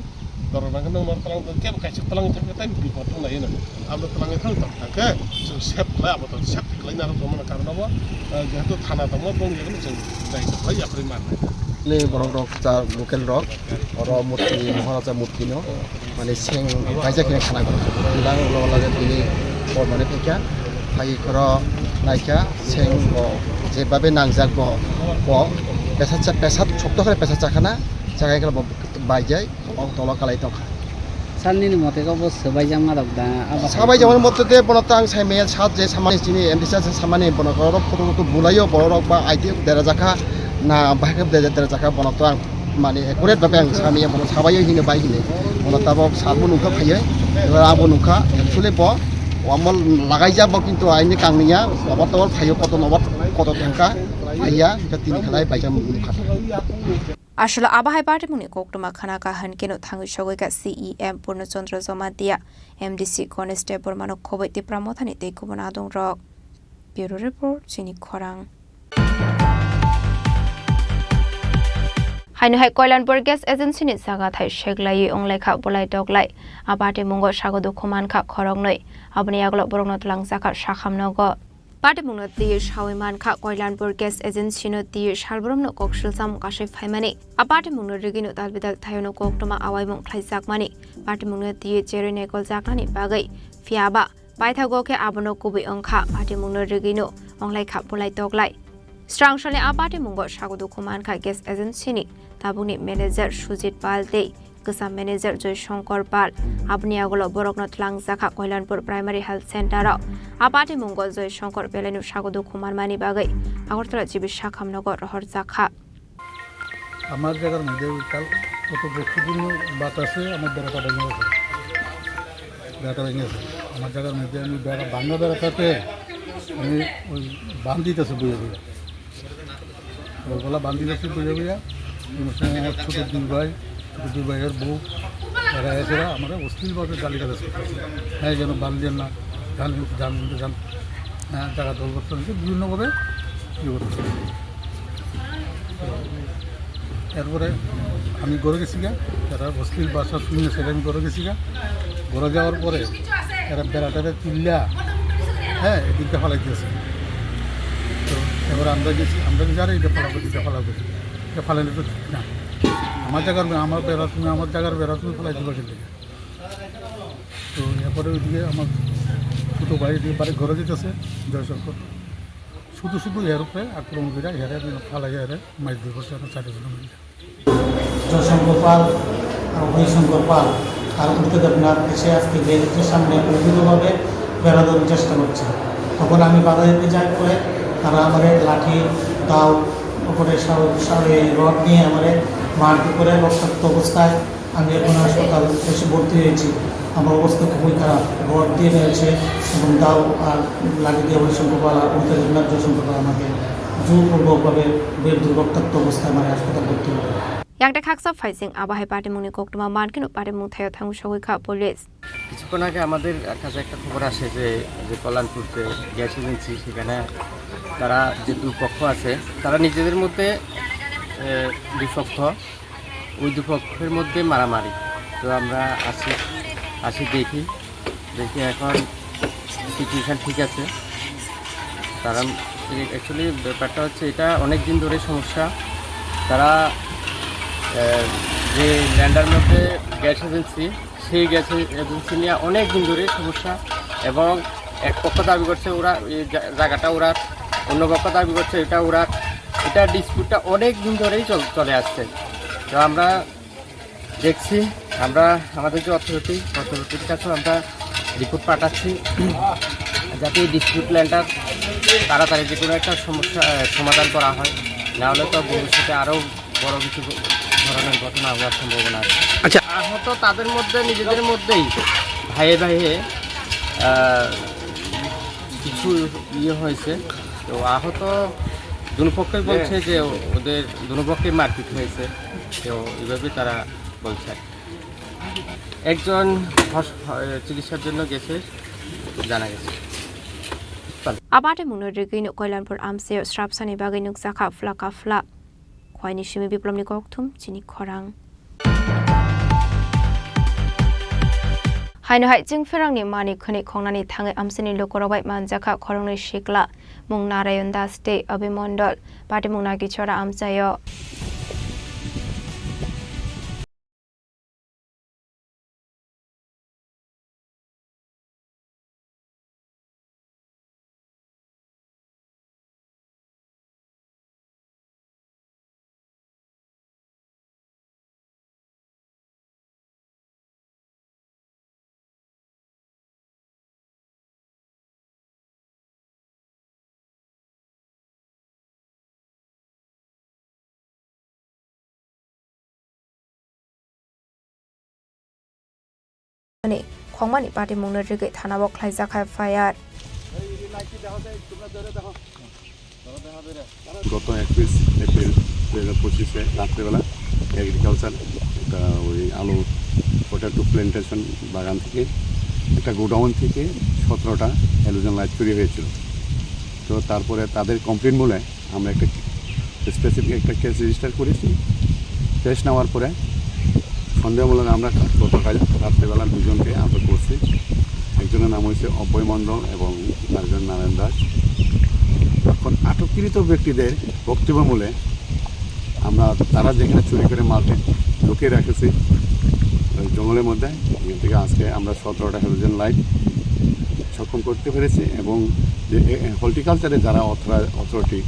दरनांगन नंबर तलां के काइसे तलां थांगे टाइम बिपद दं लायो आबो तलांगे थां थांगे जों सेफ खाय आबो तो सेफ खायना आरो दमन कारण अब जेहेतु थाना दङ दं यगन जों दायित्व खाय आप्रि मारनाय ले बरं रक जा लोकेल रक और मूर्ति महाराजा मूर्ति न माने सें बायजा के खाना लां लगे बिनि और माने फेका फाइ खर नायका सें जेबाबे नांजाक ब पेसाद सप्त करे पेसाद जाखाना जागाय गला बायजाय अं तला कालाय तखा साननि मते को बस सबाय जामा दक दा सबाय जामा मते बनता आं साइमेल सात जे सामानि जिनि एमडिसा सामानि बनकर फटो बुलायो बरक बा आइदि देरा जाखा ना बाहाय देरा जाखा बनता आं माने एकुरेट बाबे आं सामिया बन साबायो हिने बाय हिने बनताबो साबु नुखा फायो आबो नुखा एक्चुअली ब अमल लागाय जाबो किन्तु आइनि कांनिया अबतवर फायो कत थांका आइया तिन खालाय बायजा नुखा আসলে আবাহাই পার্টি মুনি কোকটুমা খানা কাহান কেন থাঙ্গি সগৈকা সিইএম পূর্ণচন্দ্র জমাতিয়া এমডিসি কনস্টেবল মানক খবৈতে প্রামথানি তেকুবন আদং রক ব্যুরো রিপোর্ট চিনি খরাং হাইনহাই কয়লানপুর গ্যাস এজেন্সিনি জাগা থাই শেগলাই অংলাইখা বলাই দগলাই আবাটে মুঙ্গ সাগদ খমানখা খরং নই আবনি আগল বরংনত লাংজাখা সাখামনগ पाटे मुंगनो तिय शावैमान खा कयलानपुर गैस एजेंसिनो तिय सालब्रमनो कक्सल साम काशै फाइमानि पाटे मुंगनो रिगिनो दालबिदाल थायनो कोक्टमा आवाइमुं ख्लाइजाकमानि पाटे मुंगनो तिय चेरै नेकल जाकनानि बागै फियाबा पाइथागोके आबनो कुबै अंखा पाटे मुंगनो रिगिनो अंलाइखा बलाय दगलाय स्ट्रांसले पाटे मुंगो सागदु खमानखा गैस एजेंसिनि ताबुनि मैनेजर सुजित पाल दे गोसा मैनेजर जयशंकर पाल आबनि आगलो बरकनो थलांजाखा कयलानपुर प्राइमारी हेल्थ सेंटराव आपाटे मंगल जयशंकर बेलेनु सागदु कुमारमानि बागै আগরতলা জিবি শাখামনগর রহর জাখা আমার জায়গার মধ্যে কাল কত বছরদিন বাতাসে আমার বেড়াটা ভেঙে গেছে আমার জায়গার মধ্যে আমি বেড়া বাংলা বেড়াটাতে আমি ওই বান দিতেছি বুঝে বুঝে গলা বান দিতেছি বুঝে বুঝে আমার ছোটো দুই ভাইয়ের বউ এরা এসেরা আমরা অশ্লীলভাবে গালিগালাজ করতেছে হ্যাঁ যেন বান দেন না যান হ্যাঁ জায়গা দল করতে বিভিন্নভাবে ইয়ে করতেছে এরপরে আমি গড়ে গেছি গা এরা অশ্লীল ভাষা শুনে সেটা আমি গড়ে গেছি গা গড়ে যাওয়ার পরে এরা বেড়াটারে তুললা হ্যাঁ এদিকটা ফেলাই দিয়েছে তো এবার আমরা গেছি আর এটা ফেলাবো এটা ফেলালে তো ঠিক না আমার জায়গার বেড়া তুমি ফেলাই দিবা কিন্তু তো এরপরে ওইদিকে আমার ছোটো ভাই বাড়ি ঘরে যেতেছে জয়শঙ্কর শুধু এর উপরে আক্রমণ করে হেরে ফালাই হেরে মাছ দিয়ে বসে আমার 4 জন মিলে জয়শঙ্কর পাল আর হরিশঙ্কর পাল আর উল্টে দেবনাথ এসে আজকে গেটের সামনে বিভিন্নভাবে বেড়া দেওয়ার চেষ্টা করছে তখন আমি বাধা দিতে যাই করে তারা আমাদের লাঠি দাও ওপরে রড নিয়ে আমাদের মারপিট করে রক্তাক্ত অবস্থায় আমি এখন হাসপাতাল এসে ভর্তি হয়েছি আমার অবস্থা খুবই খারাপ রড দিয়ে রয়েছে এবং দাও আর লাঠি দিয়ে হরিশঙ্কর পাল আর উল্টে দেবনাথ জয়শঙ্কর পাল আমাকে জোরপূর্বকভাবে রক্তাক্ত অবস্থায় আমার হাসপাতাল ভর্তি হবে Yang khaksa faising abahai patimungni koktuma mankinu patimung thayo thangu shogoi kha police. কিছুক্ষণ আগে আমাদের কাছে একটা খবর আসে যে কল্যাণপুরতে গ্যাস এজেন্সি সেখানে তারা যে দুপক্ষ আছে তারা নিজেদের মধ্যে বিপক্ষ ওই দুপক্ষের মধ্যে মারামারি তো আমরা আসি দেখি এখন সিচুয়েশান ঠিক আছে তারা অ্যাকচুয়ালি ব্যাপারটা হচ্ছে এটা অনেক দিন ধরে সমস্যা তারা যে ল্যান্ডার মধ্যে গ্যাস এজেন্সি সেই গ্যাস এজেন্সি নিয়ে অনেক দিন ধরে সমস্যা এবং এক পক্ষ দাবি করছে ওরা এই জায়গাটা ওরা অন্য পক্ষ দাবি করছে এটা ডিসপিউটটা অনেক দিন ধরেই চলে আসছে তো আমরা দেখছি আমরা আমাদের যে অথরিটির কাছেও আমরা রিপোর্ট পাঠাচ্ছি যাতে এই ডিসপিউট ল্যান্ডার তাড়াতাড়ি যে কোনো একটা সমস্যা সমাধান করা হয় নাহলে তো ভবিষ্যতে আরও বড় কিছু ধরনের ঘটনা হওয়ার সম্ভাবনা আছে। আচ্ছা আহত তাদের মধ্যে নিজেদের মধ্যেই ভাইয়ে কিছু হয়েছে তো আহত দুপক্ষই বলছে যে ওদের দুপক্ষেই মারপিট হয়েছে তো এইভাবে তারা বলছে একজন চিকিৎসার জন্য গেছে জানা গেছে Abate mungno rigino Koilanpur amseo strapsani bagai nuksakha flakafla khwaini shimi biplomni kokthum Chini Khorang Haino hai jingferangni mani khone khongnani thangai amsini lokorobai manjakha khorongni shikla mung Narayan Das te Abhimondol pati mungna kichora amsayo Khongmani pati mungno rige thanabo khlaijakha fire গত 21 April 2025-এ রাত্রেবেলা agriculture একটা ওই আলু potato plantation বাগান থেকে একটা godown থেকে 17টা halogen light চুরি হয়েছিল তো তারপরে তাদের কমপ্লেন বলে আমরা একটা স্পেসিফিক একটা কেস রেজিস্টার করেছি কেস নেওয়ার পরে সন্দেহমূলক আমরা গতকাল রাত্রেবেলা দুজনকে আটক করছি একজনের নাম হয়েছে অভয় মণ্ডল এবং আরেকজন নারায়ণ দাস এখন আটককৃত ব্যক্তিদের বক্তব্য মূলে আমরা তারা যেখানে চুরি করে মালটি লুকিয়ে রেখেছি ওই জঙ্গলের মধ্যে এখান থেকে আজকে আমরা 17টা হ্যালোজেন লাইট সক্ষম করতে পেরেছি এবং যে হর্টিকালচারে যারা অথরিটি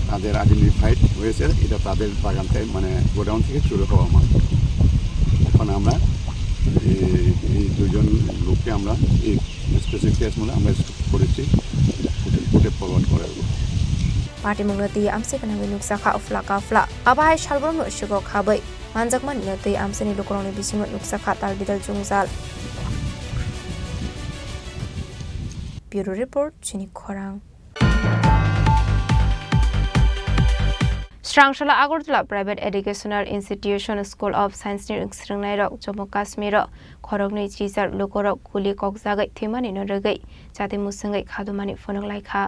তাদের আইডেন্টিফাইড হয়েছে এটা তাদের বাগান থেকে মানে গোডাউন থেকে চুরি হওয়া মাল এখন আমরা এই দুজন লোককে আমরা এই স্পেসিফিক কেস মূলে আমরা করেছি কোর্টে ফরওয়ার্ড করে Pati mungno ti amse kanang nuksakha flakafla abahai shalbrono shigo khabai manjakman no ti amseni lokorongni bisingo nuksakha talbidal jungjal Bureau Report Chini Khorang Strangshala Agartala Private Educational Institution School of Science ni Sringnairok Jammu Kashmir Khorogni Chisar Lokorok Kuli Kokjagai Thimani no regai jate musangai khadumani phonok laikha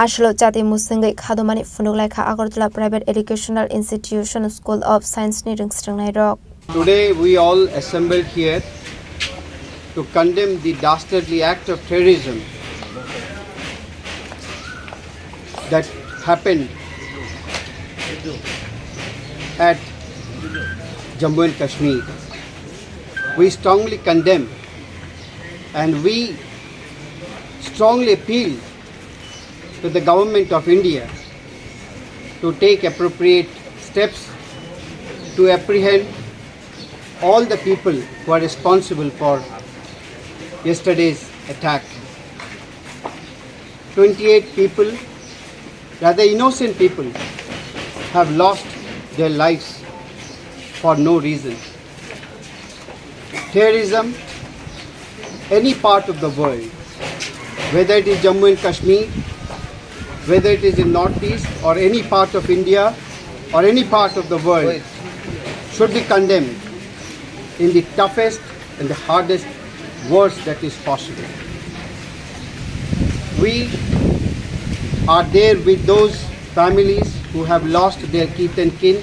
Ashlo jate musangai khadumani phonok laikha Agartala Private Educational Institution School of Science ni Sringnairok Today we all assembled here to condemn the dastardly act of terrorism that happened at Jammu and Kashmir. We strongly condemn and we strongly appeal to the government of India to take appropriate steps to apprehend all the people who are responsible for yesterday's attack. 28 people, rather innocent people, have lost their lives for no reason. Terrorism, any part of the world, whether it is Jammu and Kashmir whether it is in Northeast or any part of India or any part of the world, should be condemned in the toughest and the hardest words that is possible. We are there with those families who have lost their kith and kin,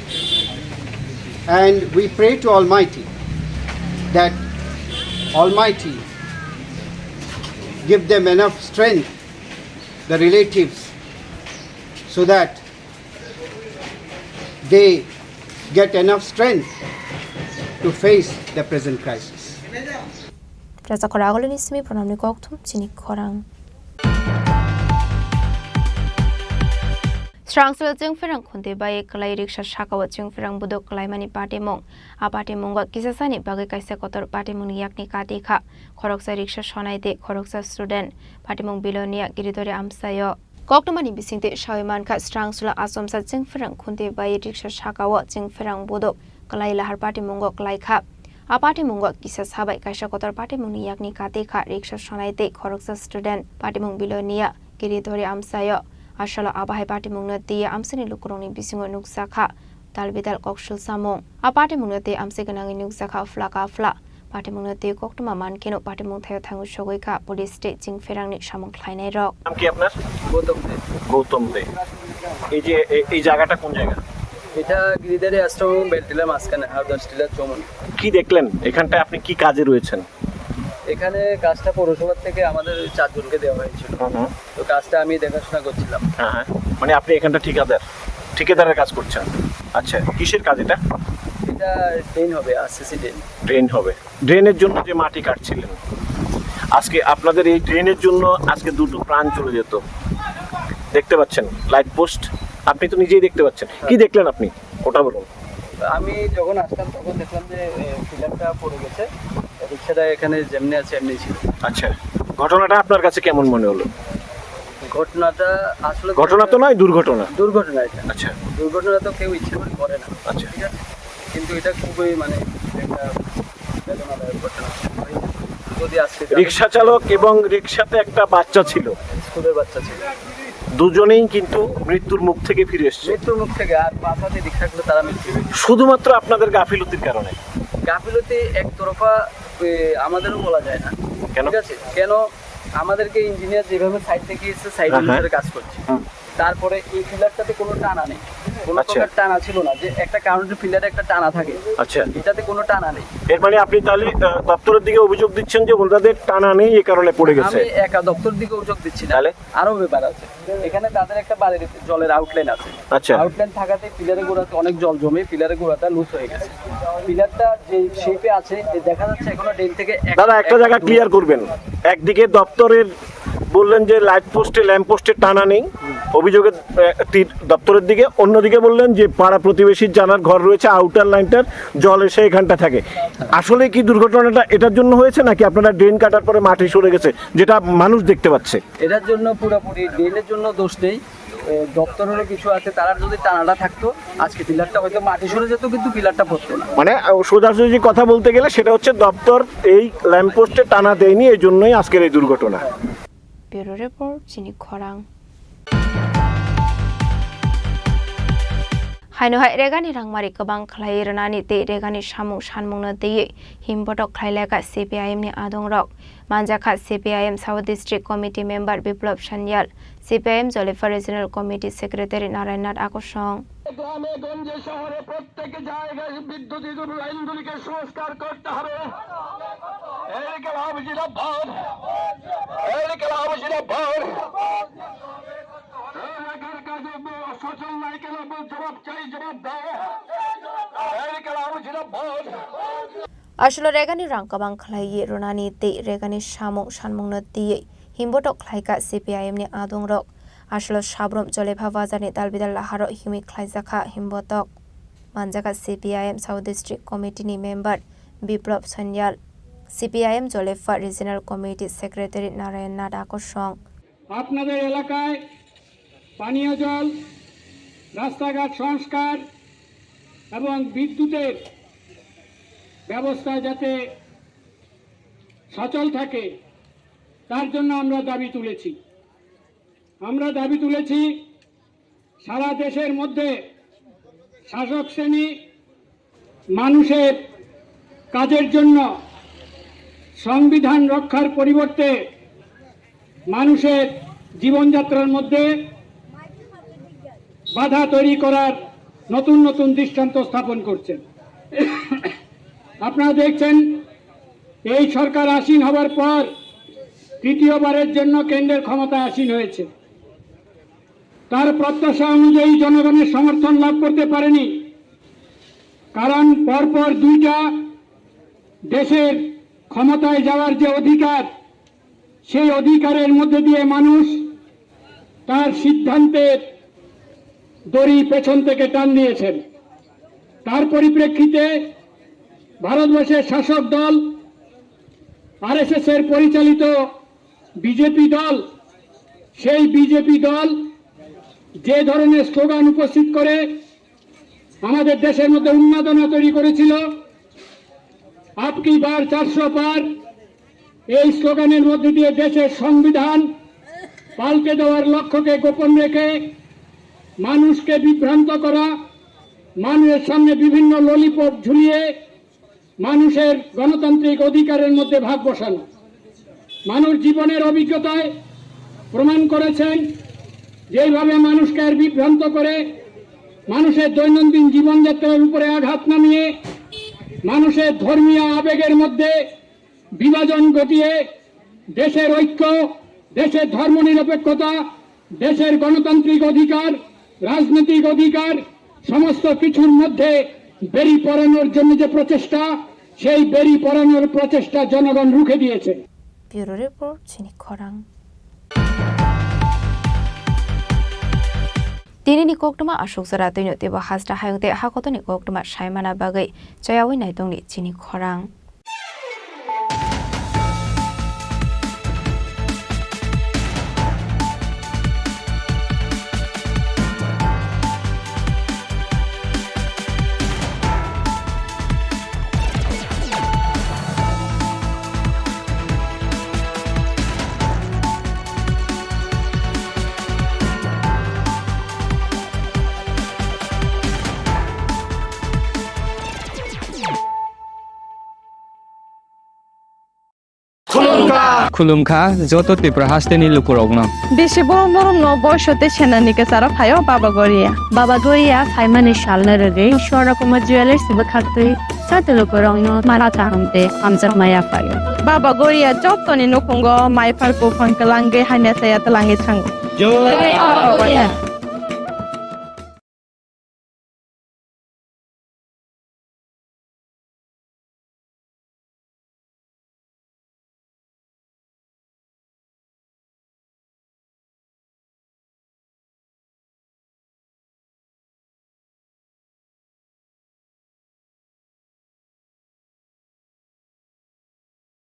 and we pray to Almighty that Almighty give them enough strength, the relatives, so that they get enough strength to face the present crisis. Rasa Koragol ni simi pronamni koktum Chini Khorang. Strangsel jeng ferang khunte bai kalai riksha shakawa jeng ferang budok kalai mani party mong a party monga kisasani bagai kaisa kotor party mong yakni kati kha khoroksa riksha shonai de khoroksa student party mong bilonia giridore amsayo koktomani bisingte shaiman kha strangsula asomsa jeng ferang khunte bai riksha shakawa jeng ferang budok kalai lahar party mongo kalai kha a party mongo kisasabai kaisa kotor party mong yakni kati kha riksha shonai de khoroksa student party mong bilonia giridore amsayo Ashala abahai party mungnati amseni lukuroni bisingo nuksakha talbidal kokshul samong a party mungnati amse ganangi nuksakha flaka fla party mungnati koktuma mankeno party mungthayo thangu shogoi kha police state jing ferangni samong khlainai rok নাম কি আপনার গৌতম দে এই যে এই জায়গাটা কোন জায়গা এটা গিরিদারি আশ্রম বেলটিলা মাসখানে হাউদাস্টিলা চমন কি দেখলেন এখানটায় আপনি কি কাজে রয়েছেন এখানে কাজটা পৌরসভা থেকে আমাদের 4 জনকে দেওয়া হয়েছিল তো কাজটা আমি দেখাশোনা করছিলাম হ্যাঁ মানে আপনি এখানটা ঠিকাদারের কাজ করছেন আচ্ছা কিসের কাজ এটা এটা ড্রেন হবে আরসিসি ড্রেন হবে ড্রেনের জন্য যে মাটি কাটছিলেন আজকে আপনাদের এই ড্রেনের জন্য আজকে দুটো প্রাণ চলে যেত দেখতে পাচ্ছেন লাইট পোস্ট আপনি তো নিজেই দেখতে পাচ্ছেন কি দেখলেন আপনি ওটা বলুন আমি যখন আসলাম তখন দেখলাম যে ফিলারটা পড়ে গেছে রিকশাটা এখানে যেমনি আছে এমনি ছিল আচ্ছা ঘটনাটা আপনার কাছে কেমন মনে হলো ঘটনাটা আসলে ঘটনা তো নয় দুর্ঘটনা এটা আচ্ছা দুর্ঘটনা তো কেউ ইচ্ছে করে করে না আচ্ছা ঠিক আছে কিন্তু এটা খুবই মানে একটা বেদনাদায়ক ঘটনা যদি আজকে রিকশা চালক এবং রিকশাতে একটা বাচ্চা ছিল স্কুলের বাচ্চা ছিল দুজনেই কিন্তু মৃত্যুর মুখ থেকে ফিরে এসেছে মৃত্যুর মুখ থেকে আর পাশাতে রিকশাগুলো তারা মৃত্যু শুধুমাত্র আপনাদের গাফিলতির কারণে গাফিলতি একতরফা আমাদেরও বলা যায় না ঠিক আছে কেন আমাদেরকে ইঞ্জিনিয়ার যেভাবে সাইড থেকে এসে সাইড অনুসারে কাজ করছে তারপরে এই পিলারটাতে কোনো টানা নেই কোনো প্রকার টানা ছিল না যে একটা কাউন্টার পিলারে একটা টানা থাকে আচ্ছা এটাতে কোনো টানা নেই এর মানে আপনি তাহলে দপ্তরের দিকে অভিযোগ দিচ্ছেন যে ওনাদের টানা নেই এই কারণে পড়ে গেছে আমি একা দপ্তরের দিকে অভিযোগ দিচ্ছি না আরো ব্যাপার আছে এখানে তাদের একটা বাড়ির জলের আউটলাইন আছে আচ্ছা আউটলাইন থাকাতে পিলারের গোড়াতে অনেক জল জমে পিলারের গোড়াটা লুজ হয়ে গেছে পিলারটা যে শেপে আছে দেখা যাচ্ছে এখনো ড্রেন থেকে দাদা একটা জায়গা ক্লিয়ার করবেন একদিকে দপ্তরের বললেন যে লাইট পোস্টে ল্যাম্প পোস্টে টানা নেই অভিযোগের দপ্তরের দিকে অন্যদিকে বললেন যে পাড়া প্রতিবেশীর জানার ঘর রয়েছে আউটার লাইনটার জল এসে এখানটা থাকে আসলে কি দুর্ঘটনাটা এটার জন্য হয়েছে নাকি আপনারা ড্রেন কাটার পরে মাটি সরে গেছে যেটা মানুষ দেখতে পাচ্ছে এটার জন্য পুরোপুরি ড্রেনের জন্য দোষ নেই দপ্তরেরও কিছু আছে তারা যদি টানাটা থাকতো আজকে পিলারটা হয়তো মাটি সরে যেত কিন্তু পিলারটা পড়তো না মানে সোজাসুজি কথা বলতে গেলে সেটা হচ্ছে দপ্তর এই ল্যাম্প পোস্টে টানা দেয়নি এই জন্যই আজকের এই দুর্ঘটনা ব্যুরো রিপোর্ট চিনি খরাং হাইনহাই রেগানি রাংমারি गोबां खालाय रनानि ते रेगानि सामुं सानमुंनो दैयै हिमबटक खालायलागा CPIM नि आदंरक मानजाखा CPIM south district committee member Biplab Sanyal CPIM जलेफा রিজিনাল কমিটি সেক্রেটারি নারায়ণনাথ আকর্ষণ গ্রামে গঞ্জে শহরে প্রত্যেক জায়গায় বিদ্যুৎ লাইনগুলিকে সংস্কার করতে হবে এই কালাম জিন্দাবাদ এই কালাম জিন্দাবাদ এলাকার কাজে সচল নাই কেন জবাব চাই জবাব দাও এই কালাম জিন্দাবাদ আসলে রেগানি রাং गोबां खालाय रनानि ते रेगानि सामुं सानमुंनो दैयै हिमबटक खालायगा CPIM नि आदंरक আসলে সাবরম জলেভা বাজারনি দালবিদাল লাহার হিমি খাইজাখা হিমবতক মানজাখা CPIM সাউথ ডিস্ট্রিক্ট কমিটিনি মেম্বার বিপ্লব সান্যাল CPIM জলেফা রিজিনাল কমিটি সেক্রেটারি নারায়ণনাথ আকর্ষণ আপনাদের এলাকায় পানীয় জল রাস্তাঘাট সংস্কার এবং বিদ্যুতের ব্যবস্থা যাতে সচল থাকে তার জন্য আমরা দাবি তুলেছি আমরা দাবি তুলেছি সারা দেশের মধ্যে শাসক শ্রেণী মানুষের কাজের জন্য সংবিধান রক্ষার পরিবর্তে মানুষের জীবনযাত্রার মধ্যে বাধা তৈরি করার নতুন নতুন দৃষ্টান্ত স্থাপন করছেন। আপনারা দেখছেন এই সরকার আসীন হবার পর তৃতীয়বারের জন্য কেন্দ্রের ক্ষমতায় আসীন হয়েছে। তার প্রত্যাশা অনুযায়ী জনগণের সমর্থন লাভ করতে পারেনি, কারণ পরপর দুইটা দেশের ক্ষমতায় যাওয়ার যে অধিকার, সেই অধিকারের মধ্যে দিয়ে মানুষ তার সিদ্ধান্তের দড়ি পেছন থেকে টান দিয়েছেন। তার পরিপ্রেক্ষিতে ভারতবর্ষের শাসক দল আরএসএস এর পরিচালিত বিজেপি দল, সেই বিজেপি দল যে ধরনের স্লোগান উপস্থিত করে আমাদের দেশের মধ্যে উন্মাদনা তৈরি করেছিল, আপকি বার 400 পার, এই স্লোগানের মধ্যে দিয়ে দেশের সংবিধান পাল্টে দেওয়ার লক্ষ্যকে গোপন রেখে মানুষকে বিভ্রান্ত করা, মানুষের সামনে বিভিন্ন ললিপপ ঝুলিয়ে মানুষের গণতান্ত্রিক অধিকারের মধ্যে ভাগ বসানো। মানুষ জীবনের অভিজ্ঞতায় প্রমাণ করেছেন যেভাবে মানুষকে বিভ্রান্ত করে মানুষের দৈনন্দিন জীবনযাত্রার উপরে আঘাত নামিয়ে মানুষের ধর্মীয় আবেগের মধ্যে বিভাজন ঘটিয়ে দেশের ঐক্য, দেশের ধর্মনিরপেক্ষতা, দেশের গণতান্ত্রিক অধিকার, রাজনৈতিক অধিকার সমস্ত কিছুর মধ্যে বেরি পড়ানোর জন্য যে প্রচেষ্টা, সেই বেরি পড়ানোর প্রচেষ্টা জনগণ রুখে দিয়েছে। ব্যুরো রিপোর্ট চিনি খরাং। दिनैनि कोकटमा अशोक जरा दैनो तेबो हाजरा हायंते हाकतनि कोकटमा सायमाना बागै जयावै नायदंनि चिनि खरां। खुलुमखा जत त्रिपुरा हास्टेनि लुकुरगनो बेसे बरम न बयसते सेनानिके सारा फायो बाबा गोरिया फाइमानि शालना रगे शोरा कुमा ज्वेलर्स बखाते साते लुकुरगनो मारा तांते आमजर माया फायो बाबा गोरिया जतनि नखंगो माइफार को फंकलांगे हाने साया तलांगे थांगो जो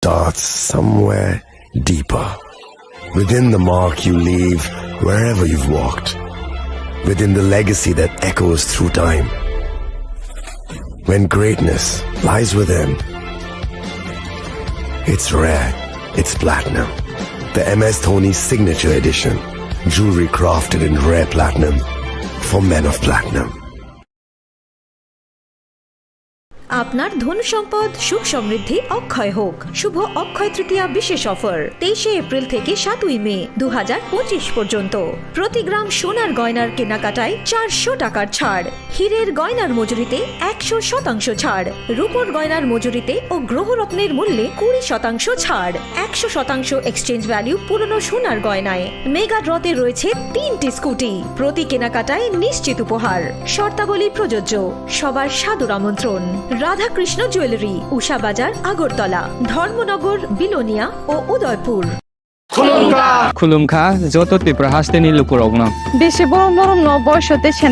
starts somewhere deeper. Within the mark you leave wherever you've walked. Within the legacy that echoes through time. When greatness lies within, it's rare, it's platinum. The MS Dhoni Signature Edition. Jewelry crafted in rare platinum for men of platinum. আপনার ধন সম্পদ সুখ সমৃদ্ধি অক্ষয় হোক। শুভ অক্ষয় তৃতীয়া বিশেষ offer 23 April থেকে 7 মে 2025 পর্যন্ত প্রতি গ্রাম সোনার গয়নার কেনাকাটায় 400 টাকার ছাড়, হীরের গয়নার মজুরিতে 100% ছাড়, রূপোর গয়নার মজুরিতে ও গ্রহরত্নের মূল্যে 20% ছাড়, 100% এক্সচেঞ্জ ভ্যালু পুরনো সোনার গয়নায়। মেগা ড্রতে রয়েছে 3টি স্কুটি, প্রতি কেনাকাটায় নিশ্চিত উপহার। শর্তাবলী প্রযোজ্য। সবার সাদর আমন্ত্রণ। রাধাকৃষ্ণ জুয়েলারি, উষা বাজার, আগরতলা, ধর্মনগর, বিলোনিয়া ও উদয়পুর। खुलुमखा जत त्रिपुरा हास्टेनि लुकुरगनो बेसे बरम न बयसते सेना